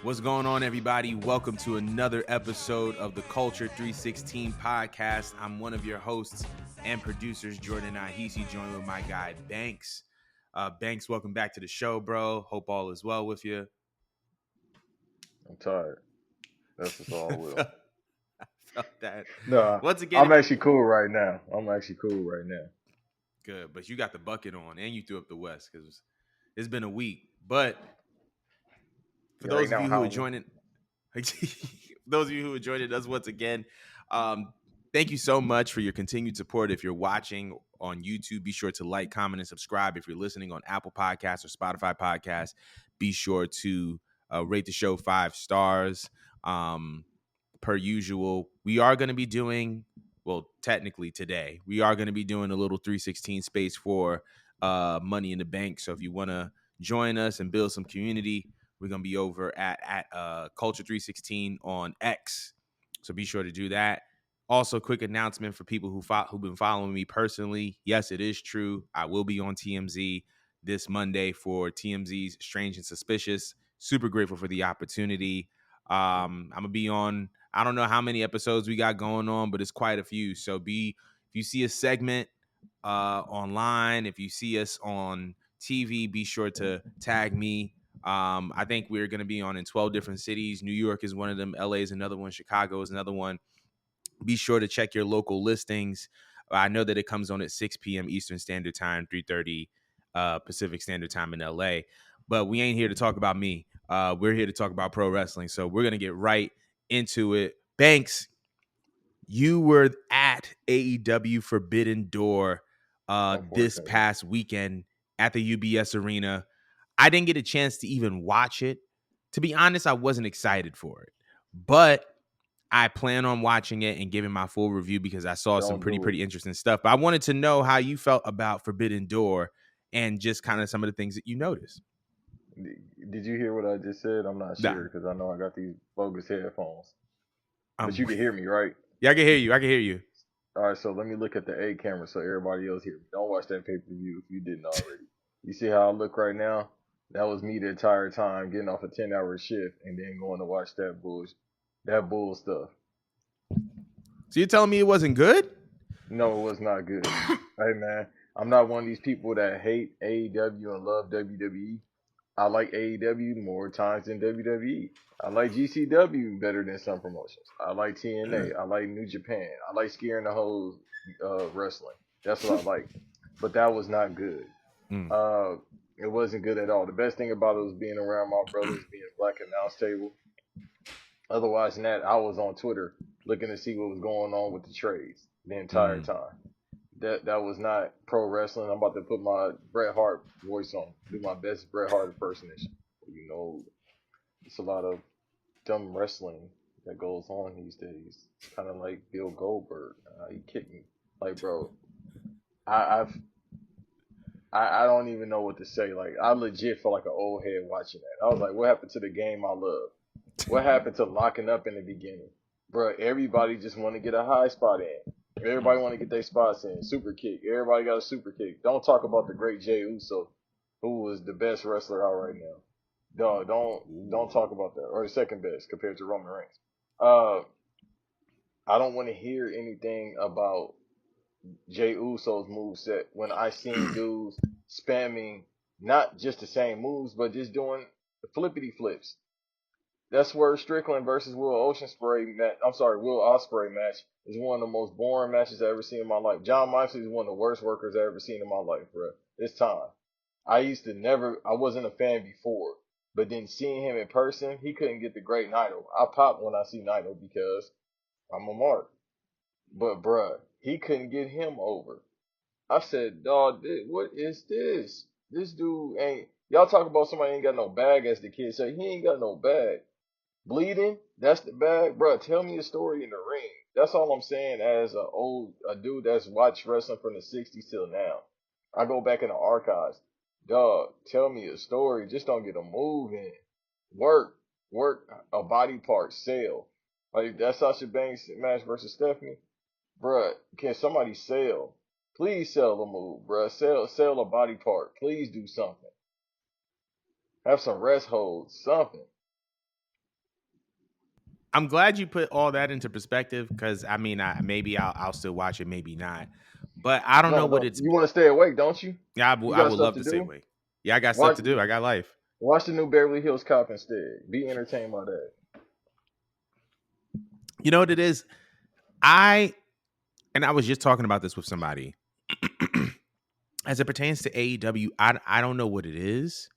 What's going on, everybody? Welcome to another episode of the Culture 316 podcast. I'm one of your hosts and producers, Jordan Ahisi, joined with my guy, Banks. Banks, welcome back to the show, bro. Hope all is well with you. I'm tired. That's just all I will. I felt that. No, Once again, I'm actually cool right now. good, but you got the bucket on and you threw up the West because it's been a week. But for You already those of know you who how. are joining, those of you who are joining us once again, thank you so much for your continued support. If you're watching on YouTube, be sure to like, comment, and subscribe. If you're listening on Apple Podcasts or Spotify Podcasts, be sure to rate the show 5 stars. Per usual, we are going to be doing, well, technically today, we are going to be doing a little 316 space for Money in the Bank. So if you want to join us and build some community, we're going to be over at Culture 316 on X. So be sure to do that. Also, quick announcement for people who've been following me personally. Yes, it is true. I will be on TMZ this Monday for TMZ's Strange and Suspicious. Super grateful for the opportunity. I'm going to be on, I don't know how many episodes we got going on, but it's quite a few. So if you see a segment online, if you see us on TV, be sure to tag me. I think we're going to be on in 12 different cities. New York is one of them. LA is another one. Chicago is another one. Be sure to check your local listings. I know that it comes on at 6 p.m. Eastern Standard Time, 3:30 Pacific Standard Time in LA. But we ain't here to talk about me. We're here to talk about pro wrestling. So we're going to get right into it. Banks, you were at AEW Forbidden Door this Unfortunately, past weekend at the UBS Arena. I didn't get a chance to even watch it. To be honest, I wasn't excited for it. But I plan on watching it and giving my full review because I saw some don't do pretty interesting stuff. But I wanted to know how you felt about Forbidden Door and just kind of some of the things that you noticed. Did you hear what I just said? I'm not Nah, sure because I know I got these bogus headphones. But I'm, you can hear me, right? yeah, I can hear you. I can hear you. All right, so let me look at the A camera so everybody else hear me. Don't watch that pay per view if you didn't already. You see how I look right now? That was me the entire time getting off a 10-hour shift and then going to watch that bull stuff. So you're telling me it wasn't good? No, it was not good. Hey man, I'm not one of these people that hate AEW and love WWE. I like AEW more times than WWE. I like GCW better than some promotions. I like TNA. I like New Japan. I like scaring the whole wrestling. That's what I like. But that was not good. Mm. Uh, it wasn't good at all. The best thing about it was being around my brothers, being black announce table. Otherwise than that, I was on Twitter looking to see what was going on with the trades the entire time. That was not pro wrestling. I'm about to put my Bret Hart voice on, do my best Bret Hart impersonation. You know, it's a lot of dumb wrestling that goes on these days. It's kind of like Bill Goldberg. He kicked me. Like, bro, I, I've I don't even know what to say. Like, I legit felt like an old head watching that. I was like, what happened to the game I love? What happened to locking up in the beginning? Bro, everybody just want to get a high spot in. Everybody want to get their spots in. Super kick. Everybody got a super kick. Don't talk about the great Jey Uso, who was the best wrestler out right now. Dog, don't talk about that. Or the second best compared to Roman Reigns. Uh, I don't want to hear anything about Jey Uso's moveset when I seen dudes spamming not just the same moves, but just doing flippity flips. That Swerve Strickland versus Will Ospreay match is one of the most boring matches I've ever seen in my life. John Moxley is one of the worst workers I've ever seen in my life, bro. It's time. I wasn't a fan before, but then seeing him in person, he couldn't get the great Naito. I pop when I see Naito because I'm a mark. But bruh, he couldn't get him over. I said, dog, what is this? This dude ain't. Y'all talk about somebody ain't got no bag, as the kids say. He ain't got no bag. Bleeding, that's the bag, bro. Tell me a story in the ring. That's all I'm saying. As a dude that's watched wrestling from the '60s till now, I go back in the archives. Dog, tell me a story. Just don't get a move in. Work, work a body part, sell. Like that Sasha Banks match versus Stephanie, bruh. Can somebody sell? Please sell a move, bruh. Sell a body part. Please do something. Have some rest holds, something. I'm glad you put all that into perspective because I mean, maybe I'll still watch it, maybe not. But I don't know No, what no, it's. you want to stay awake, don't you? Yeah, You I got would stuff love to to stay do. awake. Yeah, I got stuff Watch to do. I got life. watch the new Beverly Hills Cop instead. Be entertained by that. You know what it is? I I was just talking about this with somebody. As it pertains to AEW, I don't know what it is.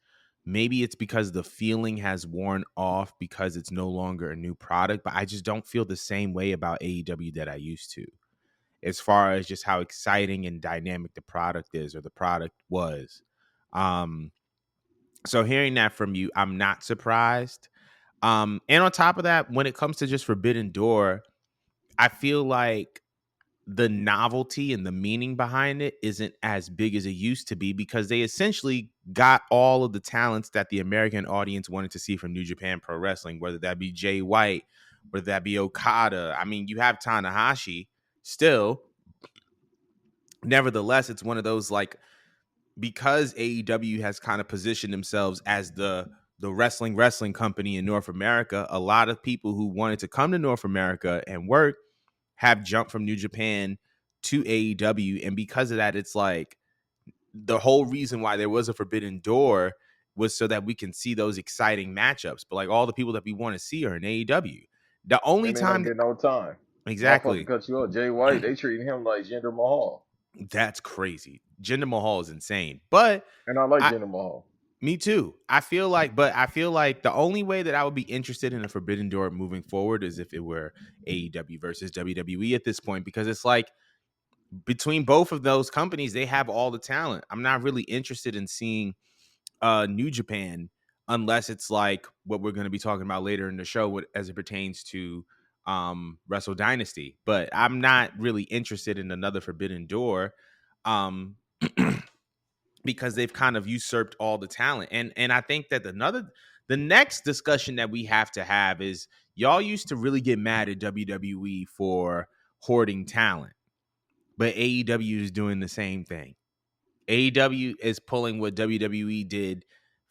Maybe it's because the feeling has worn off because it's no longer a new product, but I just don't feel the same way about AEW that I used to, as far as just how exciting and dynamic the product is or the product was. Um, so hearing that from you, I'm not surprised. And on top of that, when it comes to just Forbidden Door, I feel like the novelty and the meaning behind it isn't as big as it used to be because they essentially got all of the talents that the American audience wanted to see from New Japan Pro Wrestling, whether that be Jay White, whether that be Okada. I mean, you have Tanahashi still. Nevertheless, it's one of those like because AEW has kind of positioned themselves as the wrestling company in North America, a lot of people who wanted to come to North America and work have jumped from New Japan to AEW. And because of that, it's like the whole reason why there was a Forbidden Door was so that we can see those exciting matchups. But like all the people that we want to see are in AEW. The only And they don't time get no time. My fault to exactly. cut you off. Jay White, they treating him like Jinder Mahal. That's crazy. Jinder Mahal is insane. But And I like I Jinder Mahal. me too. I feel like the only way that I would be interested in a Forbidden Door moving forward is if it were AEW versus WWE at this point, because it's like between both of those companies, they have all the talent. I'm not really interested in seeing New Japan unless it's like what we're going to be talking about later in the show as it pertains to Wrestle Dynasty. But I'm not really interested in another Forbidden Door. Um, because they've kind of usurped all the talent. And I think that the next discussion that we have to have is y'all used to really get mad at WWE for hoarding talent, but AEW is doing the same thing. AEW is pulling what WWE did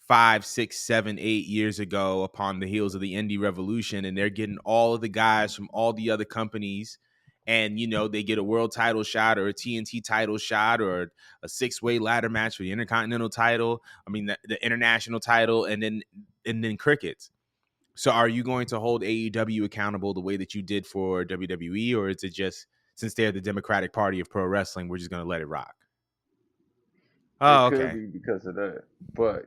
5, 6, 7, 8 years ago upon the heels of the indie revolution, and they're getting all of the guys from all the other companies. And they get a world title shot or a TNT title shot or a 6-way ladder match for the Intercontinental title. I mean the international title, and then crickets. So are you going to hold AEW accountable the way that you did for WWE, or is it just since they're the Democratic Party of pro wrestling, we're just going to let it rock? It Oh, could okay. be because of that. But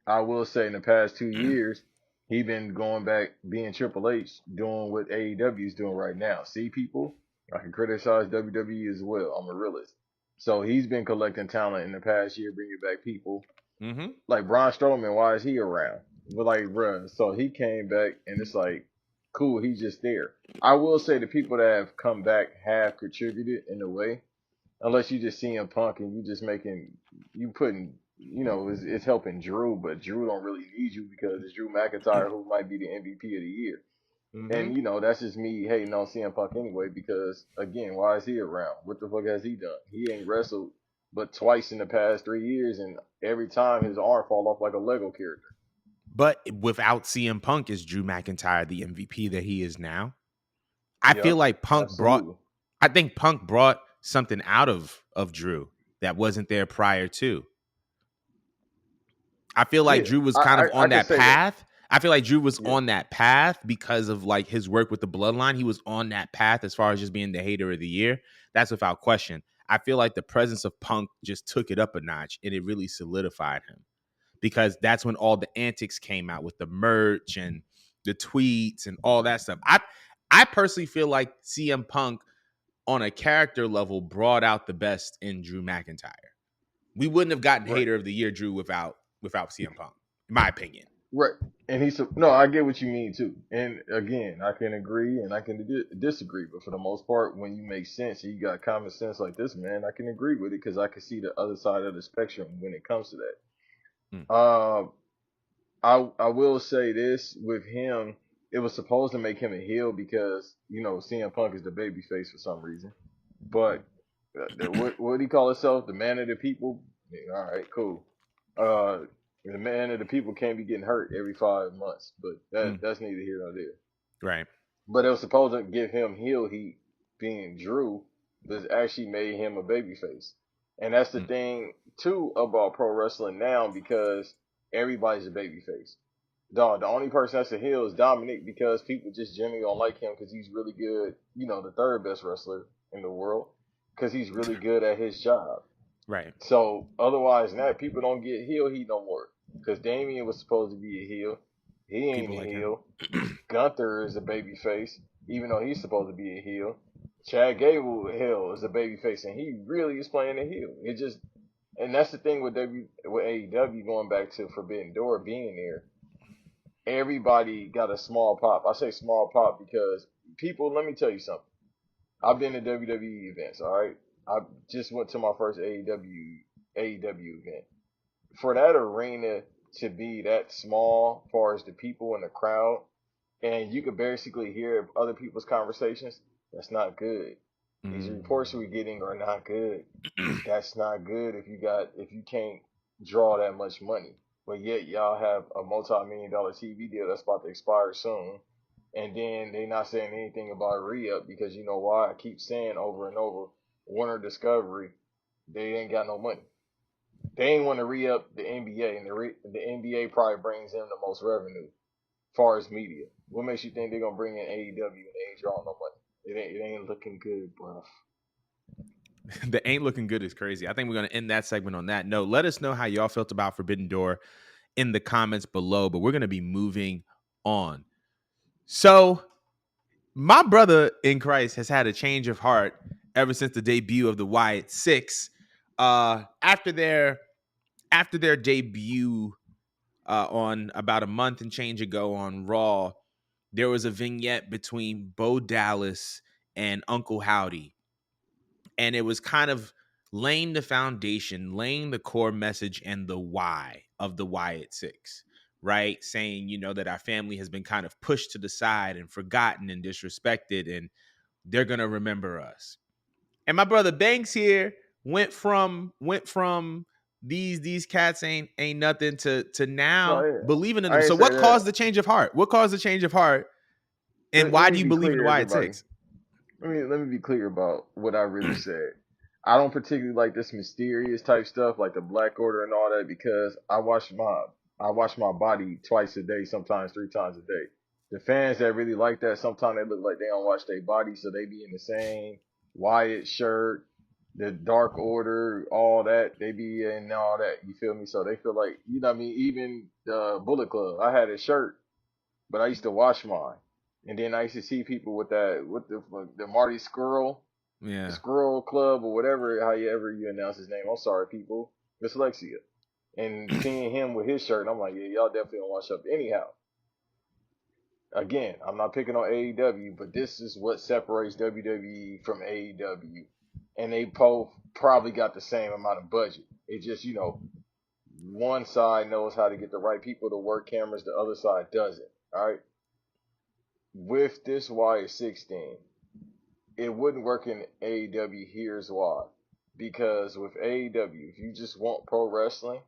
I will say in the past 2 years, he been going back being Triple H, doing what AEW is doing right now. See, people, I can criticize WWE as well. I'm a realist. So he's been collecting talent in the past year, bringing back people Mm-hmm. like Braun Strowman. Why is he around? But like, bruh, so he came back, and it's like, cool, he's just there. I will say the people that have come back have contributed in a way, unless you just CM Punk and you just making you putting it's helping Drew, but Drew don't really need you because it's Drew McIntyre who might be the MVP of the year. Mm-hmm. And that's just me hating on CM Punk anyway because again, why is he around? What the fuck has he done? He ain't wrestled but twice in the past 3 years, and every time his arm fall off like a Lego character. But without CM Punk, is Drew McIntyre the MVP that he is now? I feel Yep, like absolutely. I think Punk brought something out of Drew that wasn't there prior to. I feel like Yeah, Drew was I kind of I on could that say that. path. I feel like Drew was Yeah, on that path because of like his work with the bloodline. He was on that path as far as just being the hater of the year. That's without question. I feel like the presence of Punk just took it up a notch and it really solidified him because that's when all the antics came out with the merch and the tweets and all that stuff. I personally feel like CM Punk on a character level brought out the best in Drew McIntyre. We wouldn't have gotten right. hater of the year Drew without CM Punk, in my opinion. Right. And no, I get what you mean too. And again, I can agree and I can disagree, but for the most part, when you make sense and you got common sense like this, man, I can agree with it because I can see the other side of the spectrum when it comes to Mm. that. I will say this with him, it was supposed to make him a heel because CM Punk is the baby face for some reason, but what do he call himself? The man of the people. Yeah, all right, cool. The man of the people can't be getting hurt every 5 months, but Mm. that's neither here nor there. Right. But it was supposed to give him heel heat being Drew, but it actually made him a babyface. And that's the Mm. thing too about pro wrestling now because everybody's a babyface. Dog, the only person that's a heel is Dominic because people just generally don't like him because he's really good. You know, the third best wrestler in the world because he's really good at his job. Right. So otherwise than that, people don't get heel heat no more because Damien was supposed to be a heel. He ain't People a like him. heel. Gunther is a baby face, even though he's supposed to be a heel. Chad Gable, hell, is a baby face, and he really is playing a heel. It just, and that's the thing with with AEW going back to Forbidden Door being there. Everybody got a small pop. I say small pop because people. Let me tell you something. I've been to WWE events. All right, I just went to my first AEW event. For that arena to be that small, as far as the people in the crowd, and you could basically hear other people's conversations, that's not good. These Mm. reports we're getting are not good. That's not good if you can't draw that much money. But yet y'all have a multi-million-dollar TV deal that's about to expire soon. And then they not saying anything about re-up because you know why? I keep saying over and over, Warner Discovery, they ain't got no money. They ain't want to re-up the NBA, and the NBA probably brings in the most revenue far as media. What makes you think they're gonna bring in AEW and they ain't drawing no money? It ain't looking good, bruh. The ain't looking good is crazy. I think we're going to end that segment on that note. Let us know how y'all felt about Forbidden Door in the comments below, but we're going to be moving on. So, my brother in Christ has had a change of heart ever since the debut of the Wyatt Six. After their debut on about a month and change ago on Raw, there was a vignette between Bo Dallas and Uncle Howdy, and it was kind of laying the foundation, laying the core message and the why of the Wyatt Six, right? Saying, that our family has been kind of pushed to the side and forgotten and disrespected, and they're gonna remember us. And my brother Banks here went from these cats ain't nothing to No, now yeah, believing in them. I So ain't say what that. caused the change of heart? What caused the change of heart? And Let why me do you be believe in the clear, Wyatt everybody. Six? Let me be clear about what I really said. I don't particularly like this mysterious type stuff, like the Black Order and all that, because I wash my body twice a day, sometimes 3 times a day. The fans that really like that, sometimes they look like they don't wash their body, so they be in the same Wyatt shirt, the Dark Order, all that. They be in all that. You feel me? So they feel like, you know what I mean? Even the Bullet Club, I had a shirt, but I used to wash mine. And then I used to see people with the Marty Skrull, Yeah. Squirrel Club or whatever, however you announce his name. I'm sorry, people. Dyslexia. And seeing him with his shirt, I'm like, yeah, y'all definitely don't wash up. Anyhow, again, I'm not picking on AEW, but this is what separates WWE from AEW. And they both probably got the same amount of budget. It just, one side knows how to get the right people to work cameras, the other side doesn't. All right. With this Wire 16, it wouldn't work in AEW. Here's why. Because with AEW, if you just want pro wrestling,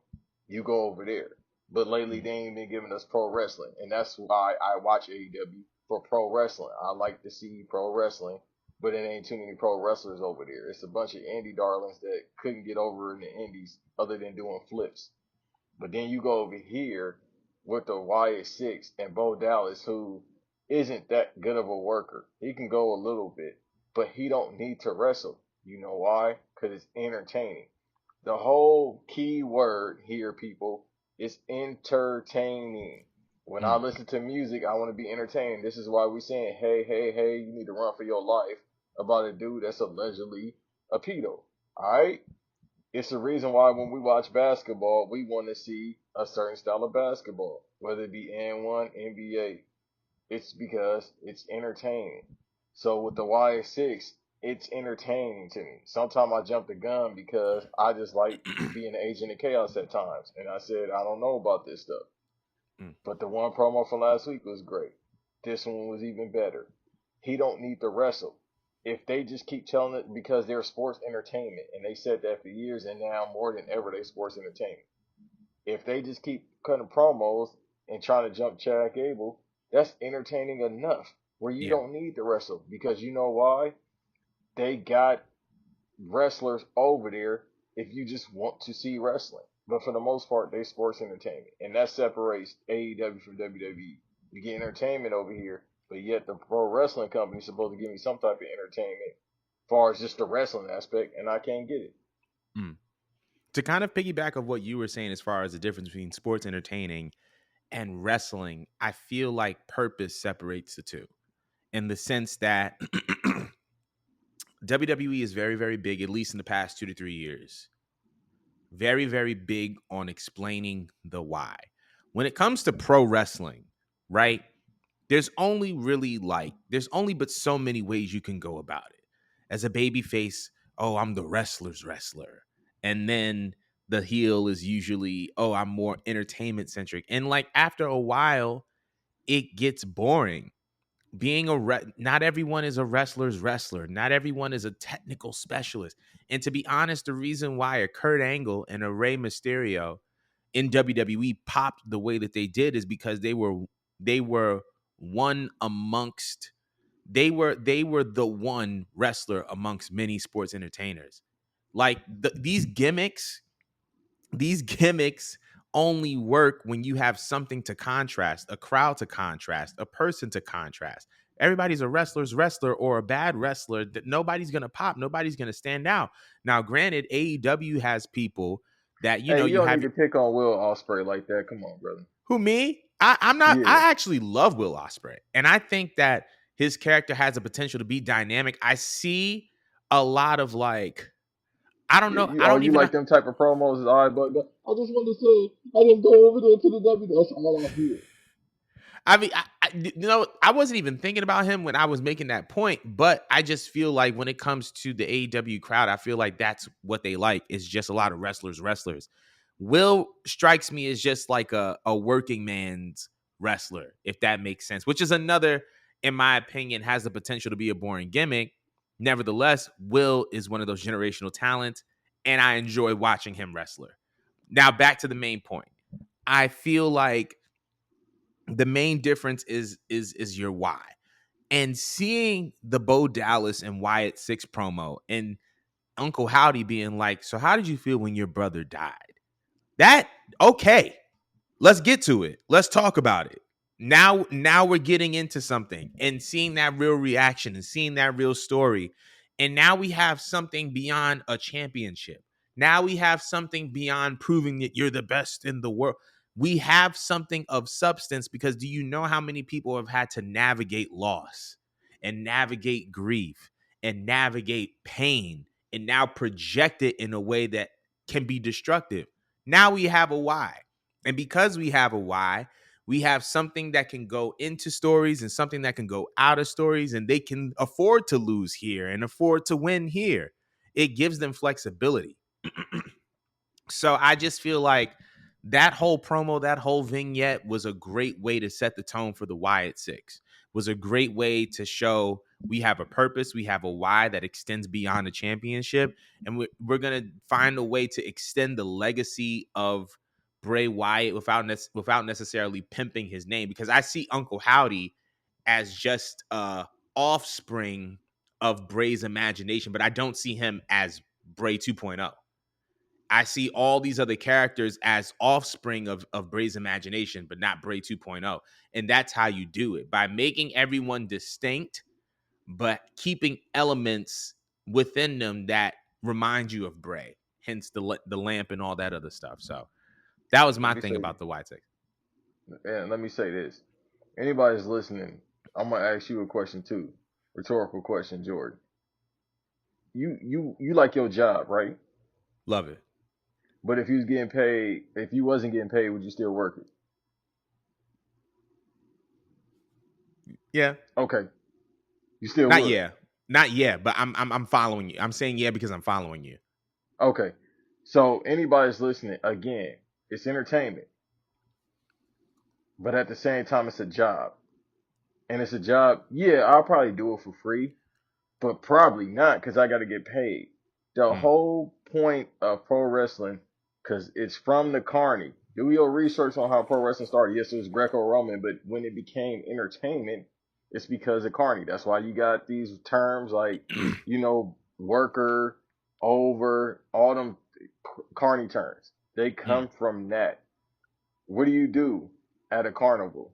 you go over there. But lately, they ain't been giving us pro wrestling. And that's why I watch AEW for pro wrestling. I like to see pro wrestling, but it ain't too many pro wrestlers over there. It's a bunch of indie darlings that couldn't get over in the indies other than doing flips. But then you go over here with the Wyatt Six and Bo Dallas, who isn't that good of a worker. He can go a little bit, but he don't need to wrestle. You know why? Because it's entertaining. The whole key word here, people, is entertaining. When I Mm. listen to music, I want to be entertained. This is why we're saying, hey, hey, hey, you need to run for your life about a dude that's allegedly a pedo. Alright? It's the reason why when we watch basketball, we want to see a certain style of basketball, whether it be N1, NBA. It's because it's entertaining. So with the YS6, it's entertaining to me. Sometimes I jump the gun because I just like being an agent of chaos at times. And I said, I don't know about this stuff. Mm. But the one promo from last week was great. This one was even better. He don't need to wrestle. If they just keep telling it because they're sports entertainment, and they said that for years, and now more than ever they sports entertainment. If they just keep cutting promos and trying to jump Chad Gable, that's entertaining enough. where you Yeah. don't need to wrestle because you know why? They got wrestlers over there if you just want to see wrestling. But for the most part, they sports entertainment, and that separates AEW from WWE. You get entertainment over here, but yet the pro wrestling company is supposed to give me some type of entertainment, as far as just the wrestling aspect, and I can't get it. Mm. To kind of piggyback of what you were saying as far as the difference between sports entertaining and wrestling, I feel like purpose separates the two in the sense that WWE is very, very big, at least in the past 2 to 3 years. Very, very big on explaining the why. When it comes to pro wrestling, right? There's only but so many ways you can go about it. As a baby face, oh, I'm the wrestler's wrestler. And then the heel is usually, oh, I'm more entertainment centric. And like after a while, it gets boring. Not everyone is a wrestler's wrestler. Not everyone is a technical specialist. And to be honest, the reason why a Kurt Angle and a Rey Mysterio in WWE popped the way that they did is because they were one amongst they were the one wrestler amongst many sports entertainers. Like these gimmicks only work when you have something to contrast, a crowd to contrast, a person to contrast. Everybody's a wrestler's wrestler or a bad wrestler that nobody's going to pop, nobody's going to stand out. Now, granted, AEW has people that Hey, you you don't need have. to pick on Will Ospreay like that. Come on, brother. Who, me? I'm not. Yeah, I actually love Will Ospreay, and I think that his character has a potential to be dynamic. I see a lot of like, I don't know. I oh, don't you even know. like them type of promos? All right, but I just want to say I didn't go over there to the W. That's all I hear. I mean, I wasn't even thinking about him when I was making that point, but I just feel like when it comes to the AEW crowd, I feel like that's what they like is just a lot of wrestlers. Will strikes me as just like a working man's wrestler, if that makes sense, which is another, in my opinion, has the potential to be a boring gimmick. Nevertheless, Will is one of those generational talents, and I enjoy watching him wrestler. Now, back to the main point. I feel like the main difference is your why. And seeing the Bo Dallas and Wyatt Six promo and Uncle Howdy being like, so how did you feel when your brother died? That okay. Let's get to it. Let's talk about it. Now we're getting into something and seeing that real reaction and seeing that real story. And now we have something beyond a championship. Now we have something beyond proving that you're the best in the world. We have something of substance because do you know how many people have had to navigate loss and navigate grief and navigate pain and now project it in a way that can be destructive? Now we have a why. And because we have a why, we have something that can go into stories and something that can go out of stories, and they can afford to lose here and afford to win here. It gives them flexibility. So I just feel like that whole promo, that whole vignette was a great way to set the tone for the Wyatt Six. Was a great way to show we have a purpose, we have a why that extends beyond the championship, and we're gonna find a way to extend the legacy of Bray Wyatt without necessarily pimping his name. Because I see Uncle Howdy as just offspring of Bray's imagination, but I don't see him as Bray 2.0. I see all these other characters as offspring of Bray's imagination, but not Bray 2.0. And that's how you do it by making everyone distinct, but keeping elements within them that remind you of Bray, hence the lamp and all that other stuff. So that was Let my me thing say, about the White Six. and let me say this: anybody's listening, I'm gonna ask you a question too, rhetorical question, Jordan. You like your job, right? Love it. But if you was getting paid, if you wasn't getting paid, would you still work it? Yeah. Okay, you still Not would. yeah. Not yeah, but I'm following you. I'm saying yeah because I'm following you. Okay, so anybody's listening, again, it's entertainment, but at the same time, it's a job, and it's a job. Yeah, I'll probably do it for free, but probably not because I got to get paid. The Mm, whole point of pro wrestling, because it's from the carny. Do your research on how pro wrestling started. Yes, it was Greco-Roman, but when it became entertainment, It's because of Carney. That's why you got these terms like, worker, over, all them Carney terms. They Mm, come from that. What do you do at a carnival?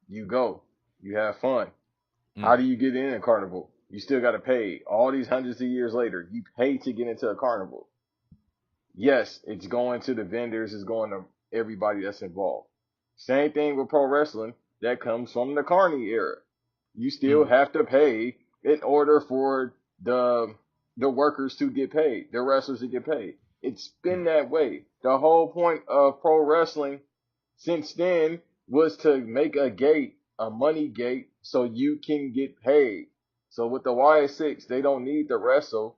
You go. You have fun. mm, How do you get in a carnival? You still got to pay. All these hundreds of years later, you pay to get into a carnival. Yes, it's going to the vendors, it's going to everybody that's involved. Same thing with pro wrestling. That comes from the Carney era. You still mm, have to pay in order for the workers to get paid, the wrestlers to get paid. It's been mm. that way. The whole point of pro wrestling since then was to make a gate, a money gate, so you can get paid. So with the YS6, they don't need to wrestle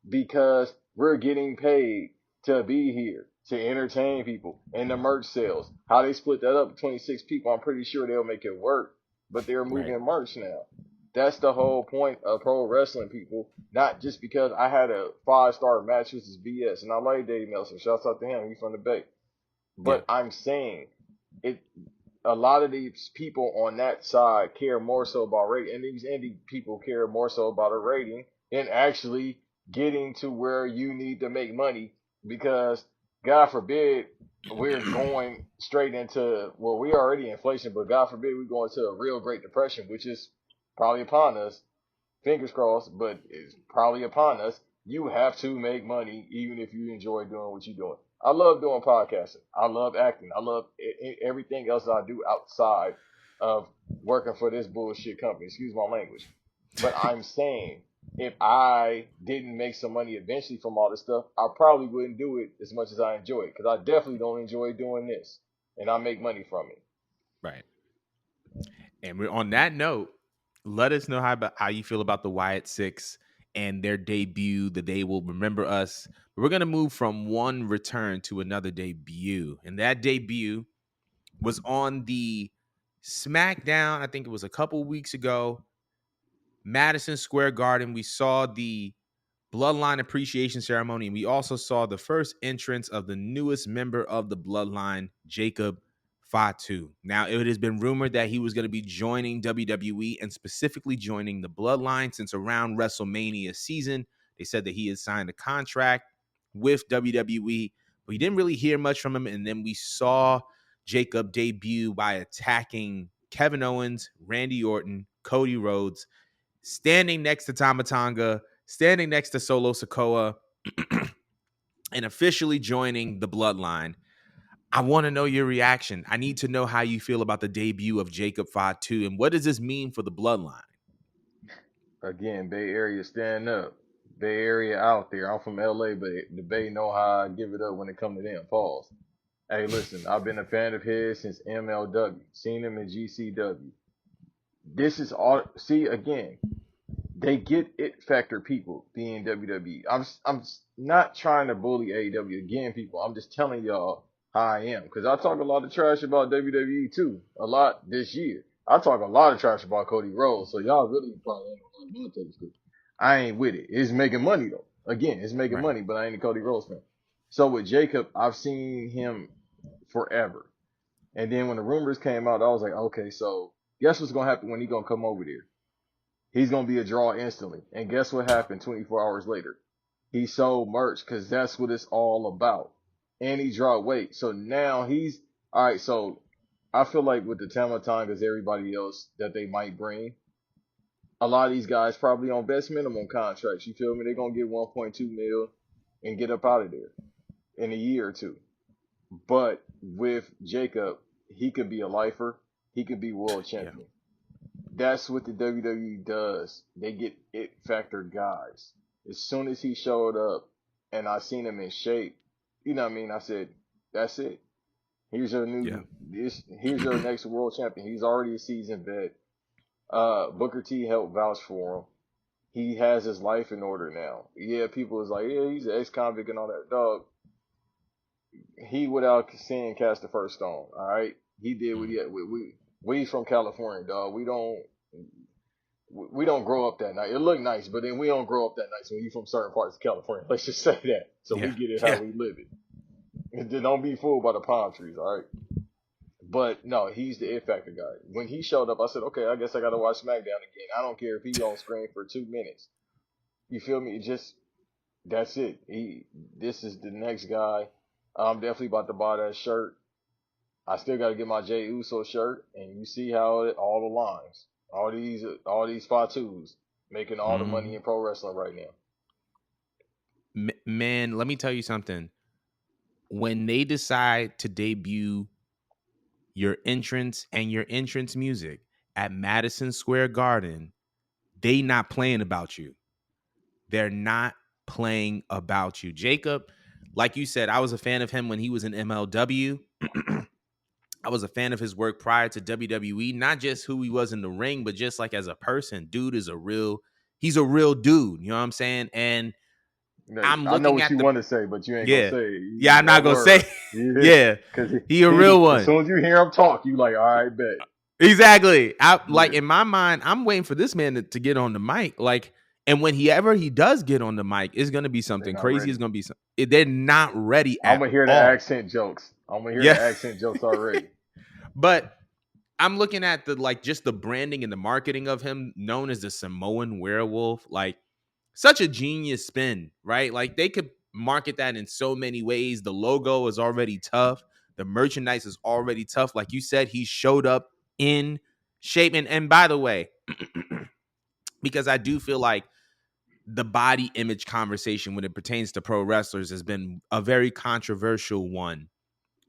because we're getting paid to be here to entertain people and the merch sales. How they split that up between 6 people, I'm pretty sure they'll make it work, but they're Right. moving merch now. That's the whole point of pro wrestling, people. Not just because I had a 5-star match, which is BS, and I like Dave Nelson. Shouts out to him. He's from the Bay. Yeah. But I'm saying it. A lot of these people on that side care more so about rating, and these indie people care more so about a rating than actually getting to where you need to make money. Because God forbid we're going straight into, well, we already inflation, but God forbid we go into a real Great Depression, which is probably upon us. Fingers crossed, but it's probably upon us. You have to make money even if you enjoy doing what you're doing. I love doing podcasting. I love acting. I love everything else I do outside of working for this bullshit company. Excuse my language. But I'm saying if I didn't make some money eventually from all this stuff, I probably wouldn't do it as much as I enjoy it because I definitely don't enjoy doing this, and I make money from it. Right. And we're on that note. Let us know how you feel about the Wyatt Six and their debut. The day will remember us. We're gonna move from one return to another debut, and that debut was on the SmackDown. I think it was a couple weeks ago, Madison Square Garden. We saw the Bloodline Appreciation Ceremony, and we also saw the first entrance of the newest member of the Bloodline, Jacob Fatu. Now, it has been rumored that he was going to be joining WWE and specifically joining the Bloodline since around WrestleMania season. They said that he had signed a contract with WWE, but we didn't really hear much from him. And then we saw Jacob debut by attacking Kevin Owens, Randy Orton, Cody Rhodes, standing next to Tama Tonga, standing next to Solo Sikoa, and officially joining the Bloodline. I want to know your reaction. I need to know how you feel about the debut of Jacob Fatu, and what does this mean for the Bloodline? Again, Bay Area stand up. Bay Area out there. I'm from LA, but the Bay know how I give it up when it come to them. Pause. Hey, listen, I've been a fan of his since MLW. Seen him in GCW. This is all. See again, they get it factor people being WWE. I'm not trying to bully AEW again, people. I'm just telling y'all how I am because I talk a lot of trash about WWE too. A lot this year. I talk a lot of trash about Cody Rhodes, so y'all really probably ain't gonna like this. I ain't with it. It's making money though. Again, it's making Right. money, but I ain't a Cody Rhodes fan. So with Jacob, I've seen him forever. And then when the rumors came out, I was like, okay, so guess what's gonna happen when he gonna come over there? He's gonna be a draw instantly. And guess what happened 24 hours later? He sold merch because that's what it's all about. And he dropped weight. So now he's all right. So I feel like with the Tamatongas, everybody else that they might bring, a lot of these guys probably on best minimum contracts. You feel me? They're gonna get 1.2 mil and get up out of there in a year or two. But with Jacob, he could be a lifer. He could be world Yeah. champion. That's what the WWE does. They get it factor guys. As soon as he showed up and I seen him in shape, you know what I mean? I said, that's it. Here's your Yeah. here's your next world champion. He's already a seasoned vet. Booker T helped vouch for him. He has his life in order now. Yeah, people is like, yeah, he's an ex-convict and all that. Dog, he without sin cast the first stone. All right, he did what he Mm. had. We from California, dog. We don't grow up that nice. It look nice, but then we don't grow up that nice when you from certain parts of California. Let's just say that. So we Yeah. get it how Yeah. we live it. And then don't be fooled by the palm trees, all right? But no, he's the It Factor guy. When he showed up, I said, okay, I guess I got to watch SmackDown again. I don't care if he on screen for 2 minutes. You feel me? Just that's it. This is the next guy. I'm definitely about to buy that shirt. I still got to get my Jey Uso shirt, and you see how all the lines, all these Fatus making all the money in pro wrestling right now. Man, let me tell you something. When they decide to debut your entrance and your entrance music at Madison Square Garden, they not playing about you. They're not playing about you. Jacob, like you said, I was a fan of him when he was in MLW. I was a fan of his work prior to WWE, not just who he was in the ring, but just like as a person. Dude is he's a real dude. You know what I'm saying? And I'm I know looking what at you want to say, but you ain't gonna yeah. say it. Yeah, I'm not That gonna word. say, yeah, Because he a real as one. soon as you hear him talk, you like, all right, bet. Exactly. Like Yeah. in my mind, I'm waiting for this man to get on the mic. Like, and when he does get on the mic, it's gonna be They're something not crazy. ready. It's gonna be they're not ready I'm at gonna hear the all. accent jokes. I'm gonna hear Yeah. the accent jokes already. But I'm looking at just the branding and the marketing of him, known as the Samoan werewolf. Like, such a genius spin, right? Like, they could market that in so many ways. The logo is already tough. The merchandise is already tough. Like you said, he showed up in shape. And by the way, because I do feel like the body image conversation when it pertains to pro wrestlers has been a very controversial one,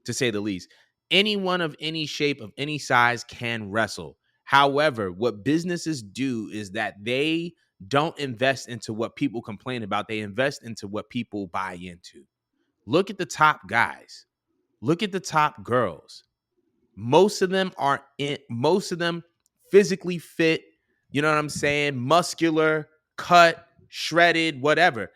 to say the least. Anyone of any shape, of any size can wrestle. However, what businesses do is that they don't invest into what people complain about. They invest into what people buy into. Look at the top guys. Look at the top girls. Most of them physically fit, you know what I'm saying? Muscular, cut, shredded, whatever.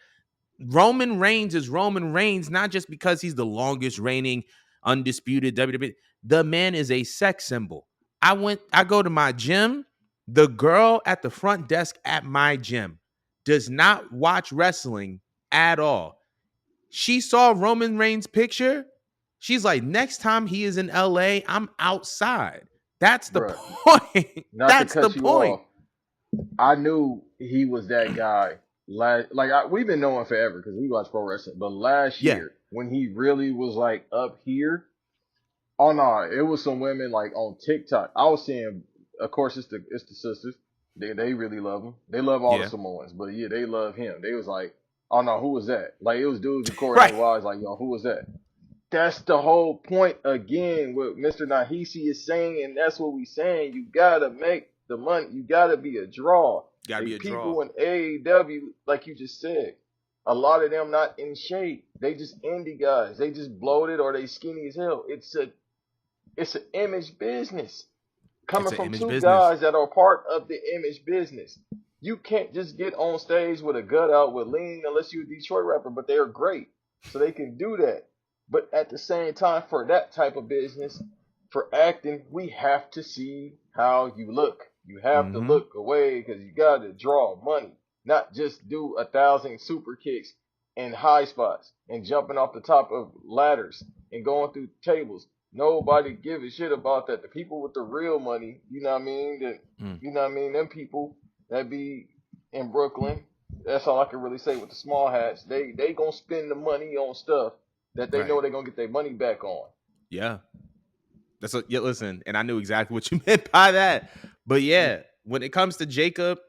Roman Reigns is Roman Reigns, not just because he's the longest reigning undisputed WWE. The man is a sex symbol. I go to my gym. The girl at the front desk at my gym does not watch wrestling at all. She saw Roman Reigns' picture. She's like, next time he is in LA, I'm outside. That's the Bruh, point. not to That's the cut you point. off, I knew he was that guy. We've been knowing forever because we watch pro wrestling. But last Yeah. year, when he really was like up here, oh no, it was some women like on TikTok. I was seeing, of course, it's the sisters. They really love him. They love all the Yeah. Samoans, but yeah, they love him. They was like, oh no, who was that? Like it was dudes recording Right. their wives, like, yo, who was that? That's the whole point again. What Mr. Nahisi is saying, and that's what we saying. You gotta make the money. You gotta be a draw. Gotta The be a draw. people in AEW, like you just said, a lot of them not in shape. They just indie guys. They just bloated or they skinny as hell. It's an image business It's coming an from image two business. guys that are part of the image business. You can't just get on stage with a gut out with lean unless you're a Detroit rapper, but they're great. So they can do that. But at the same time, for that type of business, for acting, we have to see how you look. You have to Mm-hmm. look away because you got to draw money, not just do 1,000 super kicks and high spots and jumping off the top of ladders and going through tables. Nobody give a shit about that. The people with the real money, you know what I mean? You know what I mean? Them people that be in Brooklyn, that's all I can really say with the small hats. They gonna spend the money on stuff that they know Right. they're gonna get their money back on. Yeah. Yeah, listen, and I knew exactly what you meant by that. But yeah, when it comes to Jacob,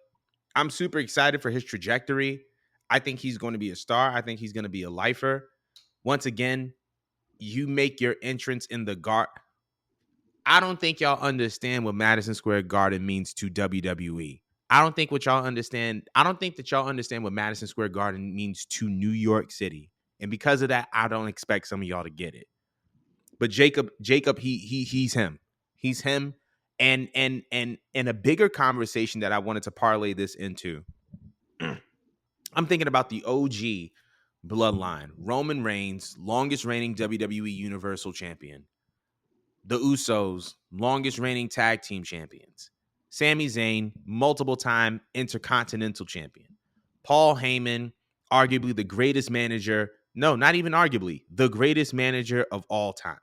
I'm super excited for his trajectory. I think he's going to be a star. I think he's going to be a lifer. Once again, you make your entrance in the guard. I don't think y'all understand what Madison Square Garden means to WWE. I don't think what y'all understand. I don't think that y'all understand what Madison Square Garden means to New York City. And because of that, I don't expect some of y'all to get it. But Jacob, he's him. He's him. And a bigger conversation that I wanted to parlay this into. I'm thinking about the OG bloodline. Roman Reigns, longest reigning WWE Universal Champion. The Usos, longest reigning tag team champions. Sami Zayn, multiple time intercontinental champion. Paul Heyman, arguably the greatest manager. No, not even arguably, the greatest manager of all time.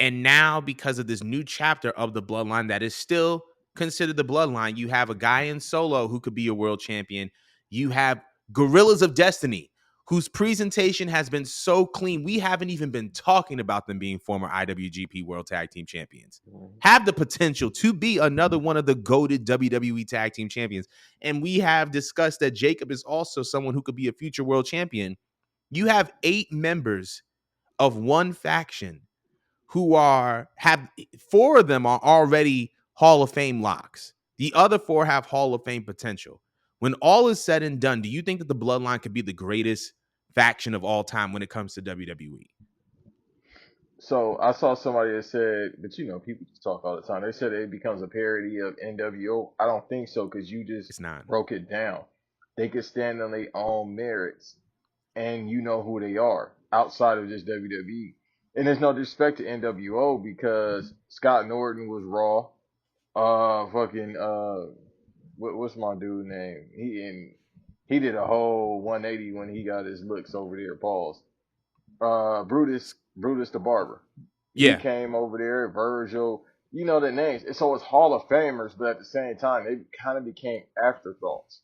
And now, because of this new chapter of the bloodline that is still considered the bloodline, you have a guy in Solo who could be a world champion. You have Gorillas of Destiny, whose presentation has been so clean. We haven't even been talking about them being former IWGP World Tag Team Champions. Have the potential to be another one of the goated WWE Tag Team Champions. And we have discussed that Jacob is also someone who could be a future world champion. You have 8 members of one faction who have 4 of them are already Hall of Fame locks. The other 4 have Hall of Fame potential. When all is said and done, do you think that the Bloodline could be the greatest faction of all time when it comes to WWE? So I saw somebody that said, but people just talk all the time. They said it becomes a parody of NWO. I don't think so because you just It's not. broke it down. They could stand on their own merits, and you know who they are outside of just WWE. And there's no disrespect to NWO because Scott Norton was Raw. What's my dude name? He did a whole 180 when he got his looks over there. Pause. Brutus the Barber. He Yeah. came over there. Virgil. You know the names. So it's Hall of Famers, but at the same time, they kind of became afterthoughts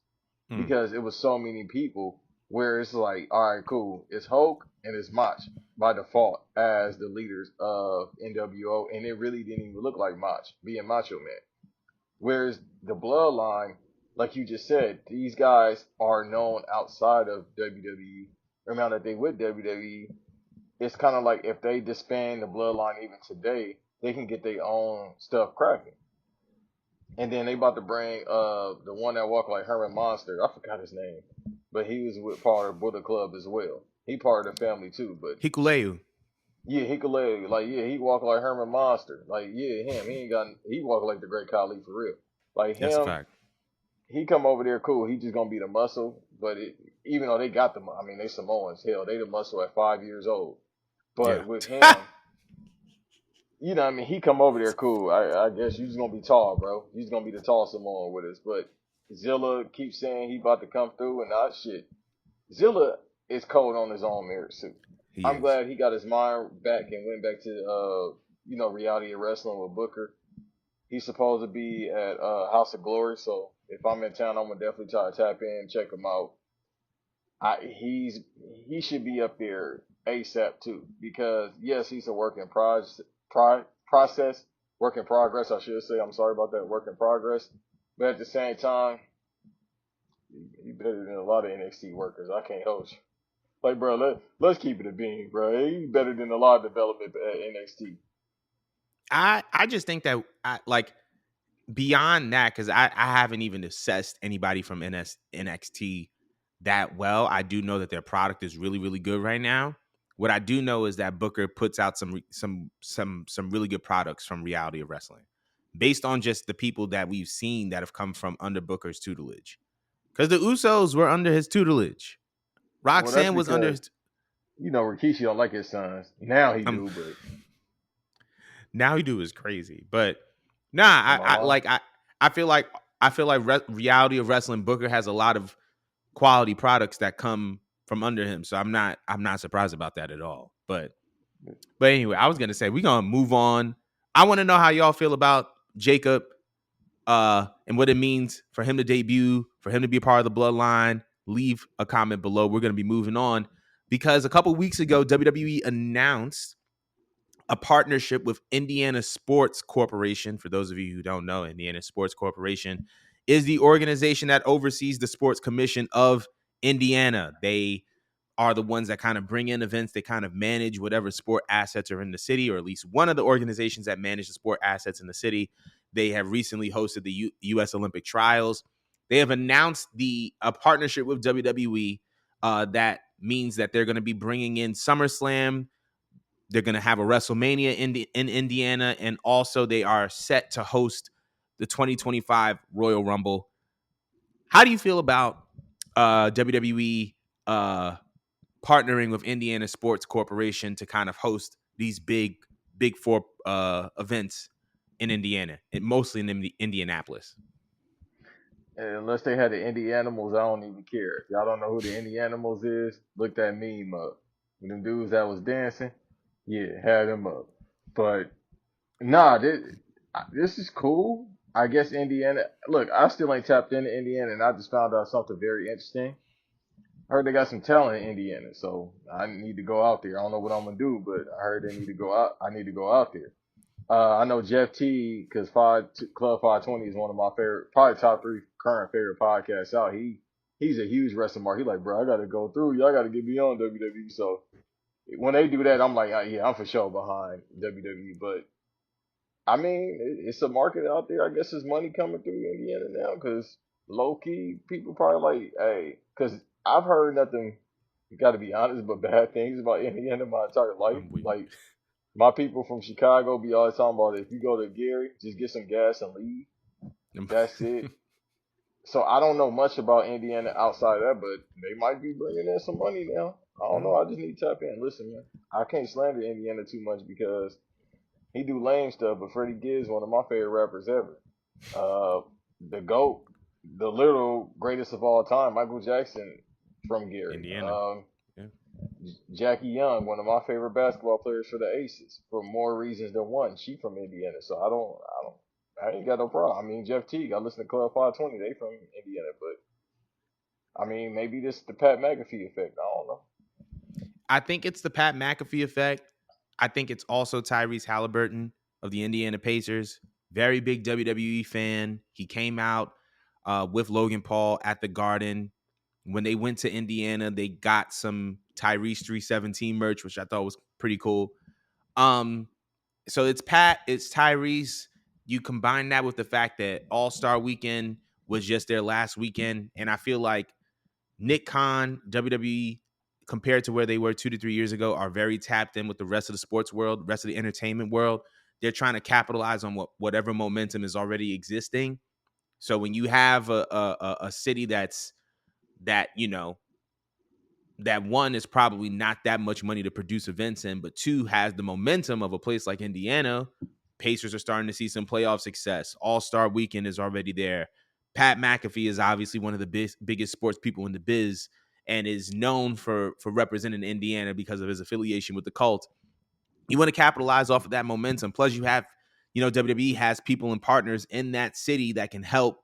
because it was so many people. Where it's like, all right, cool. It's Hulk and it's Mach by default as the leaders of NWO, and it really didn't even look like Mach being Macho Man. Whereas the Bloodline, like you just said, these guys are known outside of WWE. Or now that they with WWE, it's kind of like if they disband the Bloodline even today, they can get their own stuff cracking. And then they about to bring the one that walked like Herman Monster. I forgot his name, but he was with part of Buddha Club as well. He part of the family too. But Hikuleu. yeah, Hikuleo, like he walk like Herman Monster. Like him. He walk like the Great Khali for real. Like That's a him, fact. he come over there cool. He just gonna be the muscle. But even though they got they Samoans. Hell, they the muscle at 5 years old. Yeah. But with him, he come over there cool. I guess you just gonna be tall, bro. He's gonna be the tall Samoan with us. But Zilla keeps saying he about to come through and not shit. Zilla is cold on his own merits too. I'm glad he got his mind back and went back to reality of wrestling with Booker. He's supposed to be at House of Glory, so if I'm in town, I'm gonna definitely try to tap in, check him out. He should be up there ASAP too, because yes, he's a work in progress. I should say. I'm sorry about that, work in progress. But at the same time, he better than a lot of NXT workers. I can't hold you. Like, bro, let's keep it a bean, bro. He better than a lot of development at NXT. I just think that beyond that, because I haven't even assessed anybody from NXT that well. I do know that their product is really, really good right now. What I do know is that Booker puts out some really good products from Reality of Wrestling, based on just the people that we've seen that have come from under Booker's tutelage. Because the Usos were under his tutelage. Well, that's Roxanne was under because his. Rikishi don't like his sons. Now he do, but Now he do is crazy. But nah, I feel like Reality of Wrestling Booker has a lot of quality products that come from under him. So I'm not surprised about that at all. But anyway, I was gonna say we're gonna move on. I want to know how y'all feel about Jacob and what it means for him to debut, for him to be a part of the bloodline. Leave a comment below. We're gonna be moving on because a couple weeks ago, WWE announced a partnership with Indiana Sports Corporation. For those of you who don't know, Indiana Sports Corporation is the organization that oversees the Sports Commission of Indiana. They are the ones that kind of bring in events. They kind of manage whatever sport assets are in the city, or at least one of the organizations that manage the sport assets in the city. They have recently hosted the U.S. Olympic trials. They have announced a partnership with WWE that means that they're going to be bringing in SummerSlam. They're going to have a WrestleMania in Indiana, and also they are set to host the 2025 Royal Rumble. How do you feel about WWE partnering with Indiana Sports Corporation to kind of host these big four events in Indiana, and mostly in Indianapolis? unless they had the Indie Animals, I don't even care. If y'all don't know who the Indie Animals is, look that meme up. Them dudes that was dancing, yeah, had them up. But nah, this is cool. I guess Indiana. Look, I still ain't tapped into Indiana, and I just found out something very interesting. I heard they got some talent in Indiana, so I need to go out there. I don't know what I'm gonna do, but I heard they need to go out. I need to go out there. I know Jeff T because Club 520 is one of my favorite, probably top three current favorite podcasts out. He's a huge wrestling mark. He's like, bro, I got to go through. Y'all got to get me on WWE. So when they do that, I'm like, yeah, I'm for sure behind WWE. But I mean, it's a market out there. I guess there's money coming through Indiana now because low key people probably like, hey, because I've heard nothing. You got to be honest, but bad things about Indiana my entire life. I'm weak. Like my people from Chicago be always talking about if you go to Gary, just get some gas and leave. That's it. So I don't know much about Indiana outside of that, but they might be bringing in some money now. I don't know. I just need to tap in. Listen, man, I can't slander Indiana too much because he do lame stuff, but Freddie Gibbs one of my favorite rappers ever. Uh, the GOAT, the literal greatest of all time, Michael Jackson from Gary. Indiana. Yeah. Jackie Young, one of my favorite basketball players for the Aces, for more reasons than one. She from Indiana, so I ain't got no problem. I mean, Jeff Teague, I listen to Club 520, they from Indiana, but I mean, maybe this is the Pat McAfee effect. I don't know. I think it's the Pat McAfee effect. I think it's also Tyrese Halliburton of the Indiana Pacers. Very big WWE fan. He came out with Logan Paul at the Garden. When they went to Indiana, they got some Tyrese 317 merch, which I thought was pretty cool. So it's Pat, it's Tyrese. You combine that with the fact that All-Star Weekend was just their last weekend, and I feel like Nick Khan, WWE, compared to where they were 2 to 3 years ago, are very tapped in with the rest of the sports world, rest of the entertainment world. They're trying to capitalize on whatever momentum is already existing. So when you have a city that that one is probably not that much money to produce events in, but two has the momentum of a place like Indiana. Pacers are starting to see some playoff success. All-Star Weekend is already there. Pat McAfee is obviously one of the biggest sports people in the biz and is known for representing Indiana because of his affiliation with the cult. You want to capitalize off of that momentum. Plus, you have, WWE has people and partners in that city that can help